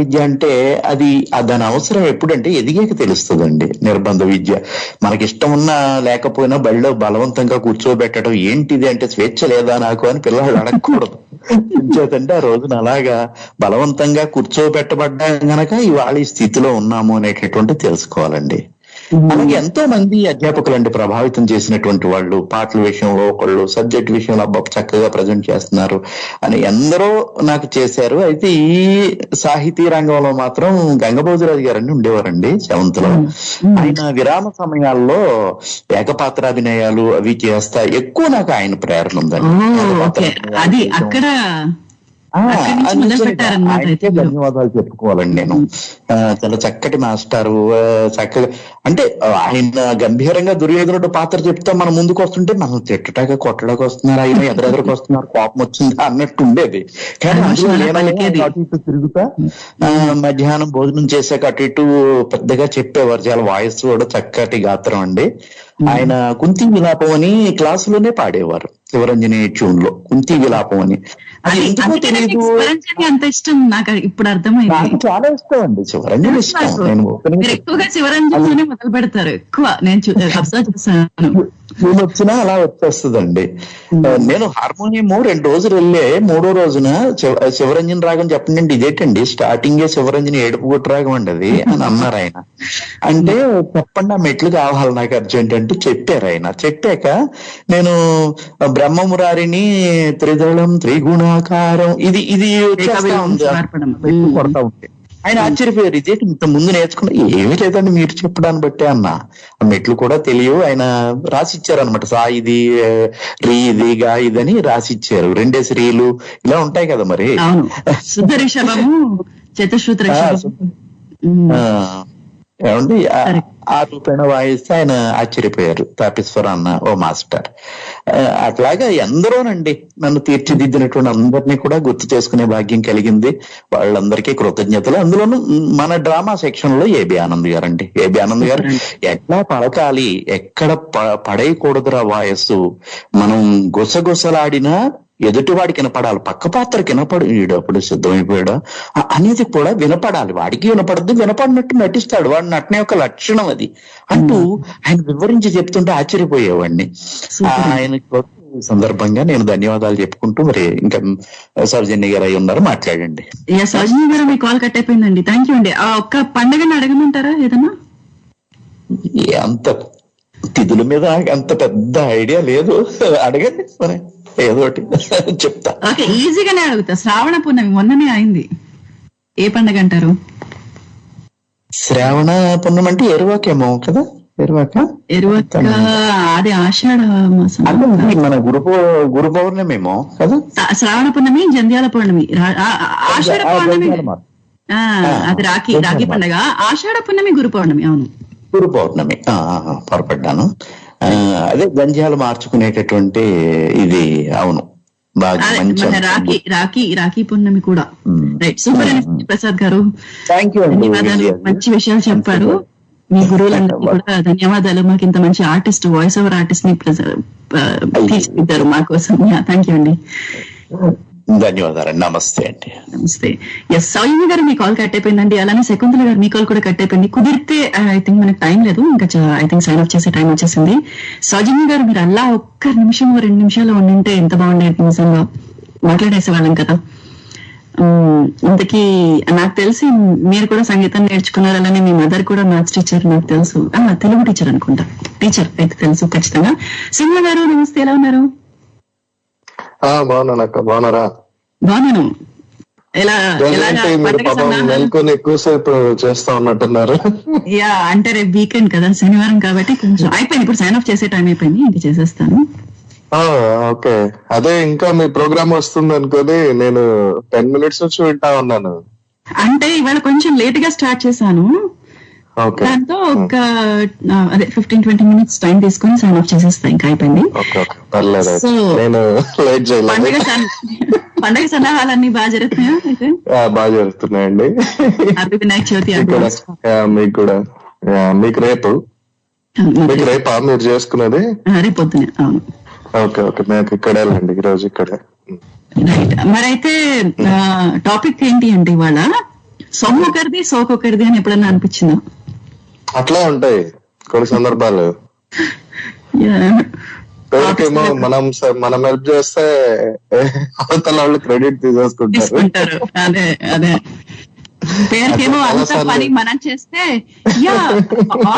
విద్య అంటే అది దాని అవసరం ఎప్పుడంటే ఎదిగాక తెలుస్తుందండి. నిర్బంధ విద్య మనకి ఇష్టం ఉన్నా లేకపోయినా బడిలో బలవంతంగా కూర్చోబెట్టడం ఏంటిది అంటే స్వేచ్ఛ లేదా నాకు అని పిల్లలు అడగకూడదు. చేతంటే ఆ రోజున అలాగా బలవంతంగా కూర్చోబెట్టబడ్డా గనక ఇవాళ ఈ స్థితిలో ఉన్నాము అనేటటువంటి తెలుసుకోవాలండి. అలాగే ఎంతో మంది అధ్యాపకులు అండి ప్రభావితం చేసినటువంటి వాళ్ళు, పాటల విషయంలో ఒకళ్ళు, సబ్జెక్ట్ విషయంలో అబ్బా చక్కగా ప్రజెంట్ చేస్తున్నారు అని ఎందరో నాకు చేశారు. అయితే ఈ సాహితీ రంగంలో మాత్రం గంగభోజరాజు గారని ఉండేవారండి సెవెంత్ లో. ఆయన విరామ సమయాల్లో ఏకపాత్రాభినయాలు అవి చేస్తా ఎక్కువ నాకు ఆయన ప్రేరణ ఉందండి. ఆయనకే ధన్యవాదాలు చెప్పుకోవాలండి నేను. చాలా చక్కటి మాస్టారు, చక్కగా అంటే ఆయన గంభీరంగా దుర్యోధనుడు పాత్ర చెప్తా మనం ముందుకు వస్తుంటే మనం తిట్టటాక కొట్టడానికి వస్తున్నారు, ఆయన ఎదురెదురుకు వస్తున్నారు, కోపం వచ్చిందా అన్నట్టు ఉండేది. కానీ అందులో అటు ఇటు తిరుగుతా మధ్యాహ్నం భోజనం చేసాక అటు ఇటు పెద్దగా చెప్పేవారు. చాలా వాయిస్ కూడా చక్కటి గాత్రం అండి. ఆయన కుంతి విలాపం అని క్లాసులోనే పాడేవారు. శివరంజని ట్యూన్ లో కుంతి విలాపం అని. అంత ఇష్టం నాకు ఇప్పుడు అర్థమైంది. నాకు చాలా ఇష్టం అండి శివరంజని. ఇష్టం. నేను ఎక్కువగా శివరంజనిలోనే మొదలు పెడతారు. ఎక్కువ నేను అబ్జర్వ్ చేశాను. వచ్చినా అలా వచ్చేస్తుందండి. నేను హార్మోనియం 2 రోజులు వెళ్ళే 3వ రోజున శివరంజన్ రాగం చెప్పండి, ఇదేంటండి స్టార్టింగే శివరంజని ఏడుపు కొట్టు రాగం అండి అది అని అన్నారు ఆయన. అంటే చెప్పండి ఆ మెట్లు కావాలి నాకు అర్జెంట్ అంటే చెప్పారు ఆయన. చెప్పాక నేను బ్రహ్మమురారిని త్రిదళం త్రిగుణాకారం ఇది వచ్చేస్తా ఉంది, కొడతా ఉంటే ఆయన ఆశ్చర్యపోయారు. ఇదేంటి ఇంత ముందు నేర్చుకున్నా? ఏమీ లేదండి మీరు చెప్పడాన్ని బట్టే అన్న. ఆ మెట్లు కూడా తెలియవు. ఆయన రాసిచ్చారు అనమాట. సా ఇది రీ ఇది గా ఇదని రాసిచ్చారు. 2 శ్రీలు ఇలా ఉంటాయి కదా మరి. ఏమండి ఆ రూపేణ వాయిస్తే ఆయన ఆశ్చర్యపోయారు. తాపేశ్వర అన్న ఓ మాస్టర్. అట్లాగా ఎందరోనండి నన్ను తీర్చిదిద్దినటువంటి అందరినీ కూడా గుర్తు చేసుకునే భాగ్యం కలిగింది. వాళ్ళందరికీ కృతజ్ఞతలు. అందులోనూ మన డ్రామా సెక్షన్ లో ఏబి ఆనంద్ గారండి. ఏబి ఆనంద్ గారు ఎట్లా పలకాలి, ఎక్కడ పడేయకూడదురా వాయస్సు, మనం గుసగుసలాడినా ఎదుటివాడికి వినపడాలి, పక్క పాత్రకి వినపడు, అప్పుడు సిద్ధమైపోయాడా అనేది కూడా వినపడాలి. వాడికి వినపడద్దు, వినపడినట్టు నటిస్తాడు, వాడు నటన యొక్క లక్షణం అది అంటూ ఆయన వివరించి చెప్తుంటే ఆశ్చర్యపోయేవాడిని. ఆయన సందర్భంగా నేను ధన్యవాదాలు చెప్పుకుంటూ మరి ఇంకా సౌజన్య గారు అయి ఉన్నారు, మాట్లాడండి. సౌజన్య గారు మీ కాల్ కట్ అయిపోయిందండి. థ్యాంక్ యూ అండి. ఆ ఒక్క పండుగని అడగమంటారా ఏదన్నా? అంత తిథుల మీద అంత పెద్ద ఐడియా లేదు, అడగండి మరి ఏదోటి చెప్తా. ఓకే, ఈజీగానే అడుగుతా. శ్రావణ పూర్ణమి మొన్ననే అయింది, ఏ పండుగ అంటారు? శ్రావణ పూర్ణమి అంటే ఎరువాకేమో కదా. ఎరువాక అది ఆషాఢ మాసం, మన గురు పౌర్ణమేమో కదా. శ్రావణ పూర్ణమి జంధ్యాల పౌర్ణమి, ఆషాఢ పౌర్ణమి అది రాఖీ పండుగ, ఆషాఢ పూర్ణమి గురు పౌర్ణమి. అవును, గురు పౌర్ణమి పొరపడ్డాను. అదే గంజాలు మార్చుకునేటటువంటి ఇది. అవును, బాగా రాఖీ పూర్ణమి కూడా. రైట్, సూపర్ ప్రసాద్ గారు, ధన్యవాదాలు. మంచి విషయాలు చెప్పారు. మీ గురువులందరికీ కూడా ధన్యవాదాలు. మాకు ఇంత మంచి ఆర్టిస్ట్, వాయిస్ ఓవర్ ఆర్టిస్ట్ ని తీర్చిదిద్దారు మా కోసం. థ్యాంక్ యూ అండి. ధన్యవాదాలు. నమస్తే అండి. నమస్తే. ఎస్, సౌజన్య గారు మీ కాల్ కట్ అయిపోయిందండి. అలానే శకుంతల గారు మీ కాల్ కూడా కట్ అయిపోయింది. కుదిరితే ఐ థింక్ మనకు టైం లేదు, ఇంకా ఐ థింక్ సైన్ ఆఫ్ చేసే టైం వచ్చేసింది. సౌజన్య గారు మీరు అలా 1 నిమిషం 2 నిమిషాలు ఉండింటే ఎంత బాగుండేది, నిజంగా మాట్లాడేసేవాళ్ళం కదా. ఇంతకీ నాకు తెలిసి మీరు కూడా సంగీతం నేర్చుకున్నారు, అలానే మీ మదర్ కూడా మ్యాథ్స్ టీచర్ నాకు తెలుసు, తెలుగు టీచర్ అనుకుంటా, టీచర్ అయితే తెలుసు ఖచ్చితంగా. సింహ గారు నమస్తే, ఎలా ఉన్నారు? బాగున్నాను అక్క, బాగున్నారా? బాగున్నాను. ఎక్కువసేపు చేస్తా ఉన్నట్టున్నారు. యా, అంటే రేపు వీకెండ్ కదా, శనివారం కాబట్టి కొంచెం అయిపోయింది. ఇప్పుడు సైన్ ఆఫ్ చేసే టైం అయిపోయింది, ఇంక చేసేస్తాను. ఓకే, అదే ఇంకా మీ ప్రోగ్రామ్ వస్తుంది అనుకోని నేను 10 minutes నుంచి వింటా ఉన్నాను. అంటే ఇవాళ కొంచెం లేట్ గా స్టార్ట్ చేశాను, దాంతో ఒక అదే 15-20 minutes టైం తీసుకొని సైన్ ఆఫ్ చేసేస్తా, ఇంకా అయిపోయింది. పండుగ సన్నాహాలన్నీ బాగా జరుగుతున్నాయా? అయితే బాగా జరుగుతున్నాయండి. హ్యాపీ వినాయక చవితి. మీకు కూడా, మీకు రేపు మీకు రేపా మీరు చేసుకున్నది? రేపు పొద్దునే. అవును. ఓకే ఓకే, నాకు ఇక్కడే అండి ఈ రోజు ఇక్కడే. రైట్. మరైతే టాపిక్ ఏంటి అంటే ఇవాళ సొమ్మొకరిది సోకొకరిది అని ఎప్పుడన్నా అనిపించిందా? అట్లా ఉంటాయి కొన్ని సందర్భాలు. పేరుకేమో మనం హెల్ప్ చేస్తే అవతల వాళ్ళు క్రెడిట్ తీసేసుకుంటారు. అదే అదే, పేరుకేమో అంత పని మనం చేస్తే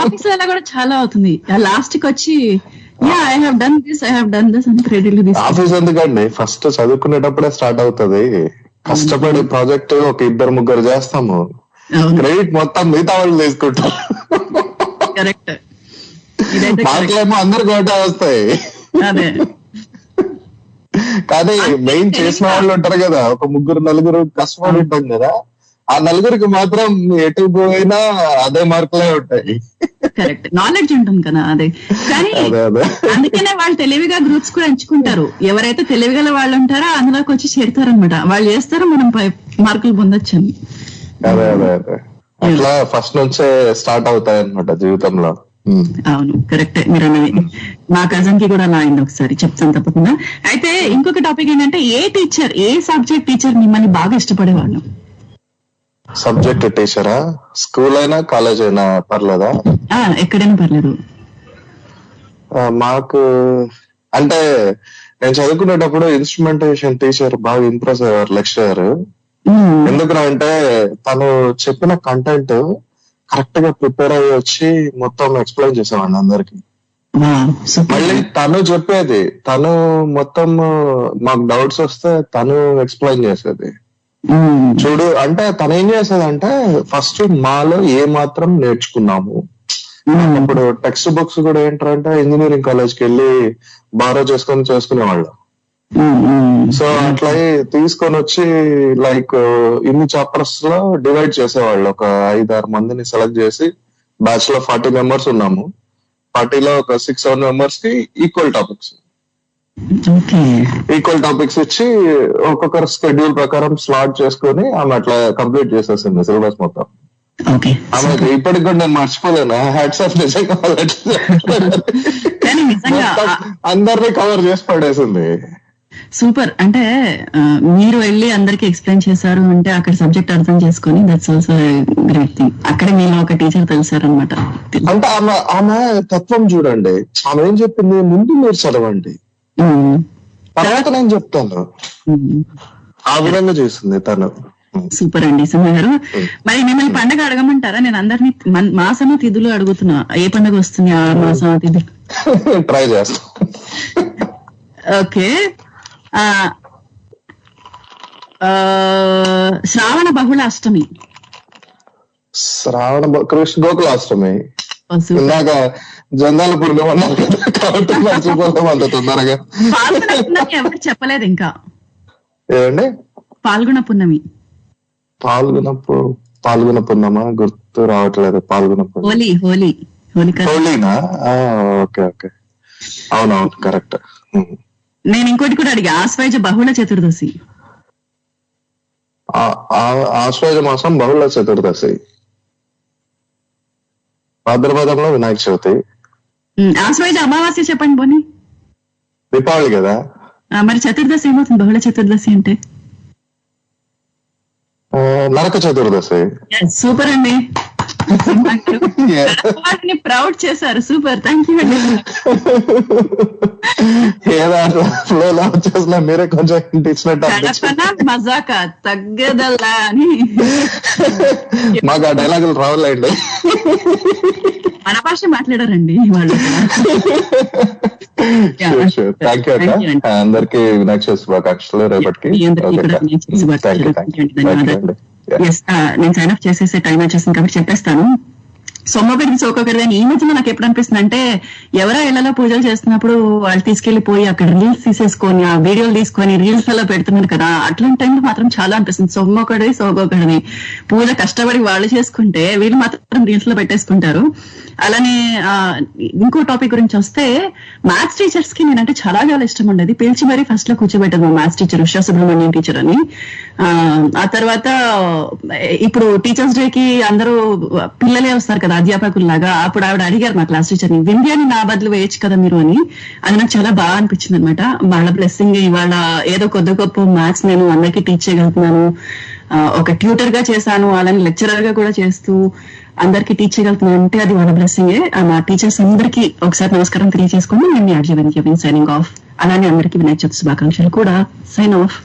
ఆఫీస్ లో కూడా చాలా అవుతుంది. లాస్ట్ కి వచ్చి ఐ హావ్ డన్ దిస్ అని క్రెడిట్ తీసుకుంటారు. ఆఫీస్ ఎందుకండి, ఫస్ట్ చదువుకునేటప్పుడే స్టార్ట్ అవుతుంది. కష్టపడి ప్రాజెక్ట్ ఒక 2-3 చేస్తాము, క్రెడిట్ మొత్తం మిగతా వాళ్ళు తీసుకుంటారు. కరెక్ట్. మాకేమో అందరు కోటా వస్తాయి. అదే, కానీ మెయిన్ చేసిన వాళ్ళు ఉంటారు కదా, ఒక 3-4 కష్టపడి ఉంటాం కదా, ఆ 4కి మాత్రం ఎటు పోయినా అదే మార్కులే ఉంటాయి. కరెక్ట్, నాలెడ్జ్ ఉంటుంది కదా అదే. కానీ అందుకనే వాళ్ళు తెలివిగా గ్రూప్స్ కూడా ఎంచుకుంటారు. ఎవరైతే తెలివిగల వాళ్ళు ఉంటారో అందులోకి వచ్చి చేరుతారనమాట. వాళ్ళు చేస్తారు, మనం మార్కులు పొందొచ్చు అని. అదే అదే అదే, అట్లా ఫస్ట్ నుంచే స్టార్ట్ అవుతాయి అనమాట జీవితంలో. అవును, కరెక్టే మీరు అన్నది. మా కజన్ కి కూడా అలా అయింది ఒకసారి, చెప్తాను తప్పకుండా. అయితే ఇంకొక టాపిక్ ఏంటంటే, ఏ సబ్జెక్ట్ టీచర్ మిమ్మల్ని బాగా ఇష్టపడేవాళ్ళు? సబ్జెక్ట్ టీచరా? స్కూల్ అయినా కాలేజ్ అయినా పర్లేదా? ఎక్కడైనా పర్లేదు. మాకు అంటే నేను చదువుకునేటప్పుడు ఇన్స్ట్రుమెంటేషన్ టీచర్ బాగా ఇంప్రెస్ అయ్యారు, లెక్చరర్. ఎందుకంటే తను చెప్పిన కంటెంట్ కరెక్ట్ గా ప్రిపేర్ అయ్యి వచ్చి మొత్తం ఎక్స్ప్లెయిన్ చేసేవాడిని అందరికి. మళ్ళీ తను చెప్పేది, తను మొత్తం మాకు డౌట్స్ వస్తే తను ఎక్స్ప్లెయిన్ చేసేది. చూడు అంటే తను ఏం చేసేదంటే, ఫస్ట్ మాలో ఏ మాత్రం నేర్చుకున్నాము. ఇప్పుడు టెక్స్ట్ బుక్స్ కూడా ఏంటంటే ఇంజనీరింగ్ కాలేజ్కి వెళ్ళి బారో చేసుకునేవాళ్ళం. సో అట్లా తీసుకొని వచ్చి లైక్ ఇన్ని చాప్టర్స్ లో డివైడ్ చేసేవాళ్ళు. ఒక 5-6 మందిని సెలెక్ట్ చేసి, బ్యాచ్ లో 40 మెంబర్స్ ఉన్నాము. 40లో ఒక 6-7 మెంబర్స్ కి ఈక్వల్ టాపిక్స్ ఇచ్చి ఒక్కొక్కరు స్కెడ్యూల్ ప్రకారం స్లాట్ చేసుకుని ఆమె అట్లా కంప్లీట్ చేసేసింది సిలబస్ మొత్తం. ఆమె ఇప్పటికి కూడా నేను మర్చిపోలేను. హ్యాట్స్ ఆఫ్, నిజంగా అందరినీ కవర్ చేసి పడేసింది. సూపర్. అంటే మీరు వెళ్ళి అందరికి ఎక్స్ప్లెయిన్ చేశారు అంటే అక్కడ సబ్జెక్ట్ అర్థం చేసుకుని, దట్స్ ఆల్సో గ్రేట్ థింగ్. అక్కడే మీరు ఒక టీచర్ తెలిసారనమాట. అంటే ఆమె తత్వం చూడండి. ఆమె ఏం చెప్పింది, ముందు మీరు చదవండి, తర్వాత నేను చెప్తాను. ఆ విధంగా చేసింది తను. సూపర్ అండి సుమ గారు. మరి మిమ్మల్ని పండగ అడగమంటారా? నేను అందరినీ మాసమ తిథులు అడుగుతున్నా. ఏ పండుగ వస్తుంది ఆ మాసమ తిథి? ట్రై చేస్తా. ఓకే. శ్రావణ బహుళ అష్టమి. కృష్ణ గోకులాష్టమి. ఇందాక జందాల పూర్ణిమ కాబట్టి మర్చిపోతాం అంత తొందరగా. పాల్గొన పున్నమి ఎవరు చెప్పలేదు ఇంకా. ఏమండి? పాల్గొన పున్నమి. పాల్గొన పున్నమా? గుర్తు రావట్లేదు. పాల్గొన హోలీనా? ఓకే ఓకే, అవునవును, కరెక్ట్. నేను ఇంకోటి కూడా అడిగా, ఆశ్వయుజ బహుళ చతుర్దశి. ఆశ్వయుజ మాసం బహుళ చతుర్దశి. భాద్రపదంలో వినాయక చవితి. ఆశ్వయుజ అమావాస్య చెప్పండి పోనీ. దీపావళి కదా. మరి చతుర్దశి ఏమవుతుంది? బహుళ చతుర్దశి అంటే నరక చతుర్దశి. సూపర్ అండి, ప్రౌడ్ చేశారు. సూపర్, థ్యాంక్ యూ అండి. వచ్చేసిన మీరే కొంచెం మజాక తగ్గదల్లా అని మాకు ఆ డైలాగులు రావాలండి. మన భాష మాట్లాడారండి వాళ్ళు. అందరికి వినాయక చవితి శుభాకాంక్షలు రేపటికి. నేను సైన్ అప్ చేసేసే టైం వచ్చేసింది కాబట్టి చెప్పేస్తాను. సొమ్మొకటి సోకొకటి అని ఈ మధ్యలో నాకు ఎప్పుడు అనిపిస్తుంది అంటే, ఎవరో ఇళ్లలో పూజలు చేస్తున్నప్పుడు వాళ్ళు తీసుకెళ్లిపోయి అక్కడ రీల్స్ తీసేసుకొని ఆ వీడియోలు తీసుకొని రీల్స్ అలా పెడుతున్నారు కదా, అట్లాంటి టైంలో మాత్రం చాలా అనిపిస్తుంది. సొమ్మొకటి సోకొకటిని పూజ కష్టపడి వాళ్ళు చేసుకుంటే వీళ్ళు మాత్రం రీల్స్ లో పెట్టేసుకుంటారు. అలానే ఇంకో టాపిక్ గురించి వస్తే, మ్యాథ్స్ టీచర్స్ కి నేనంటే చాలా చాలా ఇష్టం ఉండేది. పిలిచి మరీ ఫస్ట్ లో కూర్చోబెట్టదు మా maths teacher Usha Subrahmanyam teacher అని. ఆ తర్వాత ఇప్పుడు టీచర్స్ డే కి అందరూ పిల్లలే వస్తారు కదా కదా అధ్యాపకుల్లాగా. అప్పుడు ఆవిడ అడిగారు మా క్లాస్ టీచర్ని, వింధ్యాని నా బదులు వేయచ్చు కదా మీరు అని. అది నాకు చాలా బాగా అనిపించింది అనమాట. వాళ్ళ బ్లెస్సింగ్ ఇవాళ ఏదో కొద్ది గొప్ప మ్యాథ్స్ నేను అందరికీ టీచ్ చేయగలుగుతున్నాను, ఒక ట్యూటర్ గా చేశాను, అలానే లెక్చరర్ గా కూడా చేస్తూ అందరికీ టీచ్ చేయగలుగుతున్నాను అంటే అది వాళ్ళ బ్లెస్సింగే. మా టీచర్స్ అందరికీ ఒకసారి నమస్కారం తెలియజేసుకుని నేను మీ ఆర్జే వింధ్య సైనింగ్ ఆఫ్. అలానే అందరికీ వినాయక చవితి శుభాకాంక్షలు కూడా. Sign of.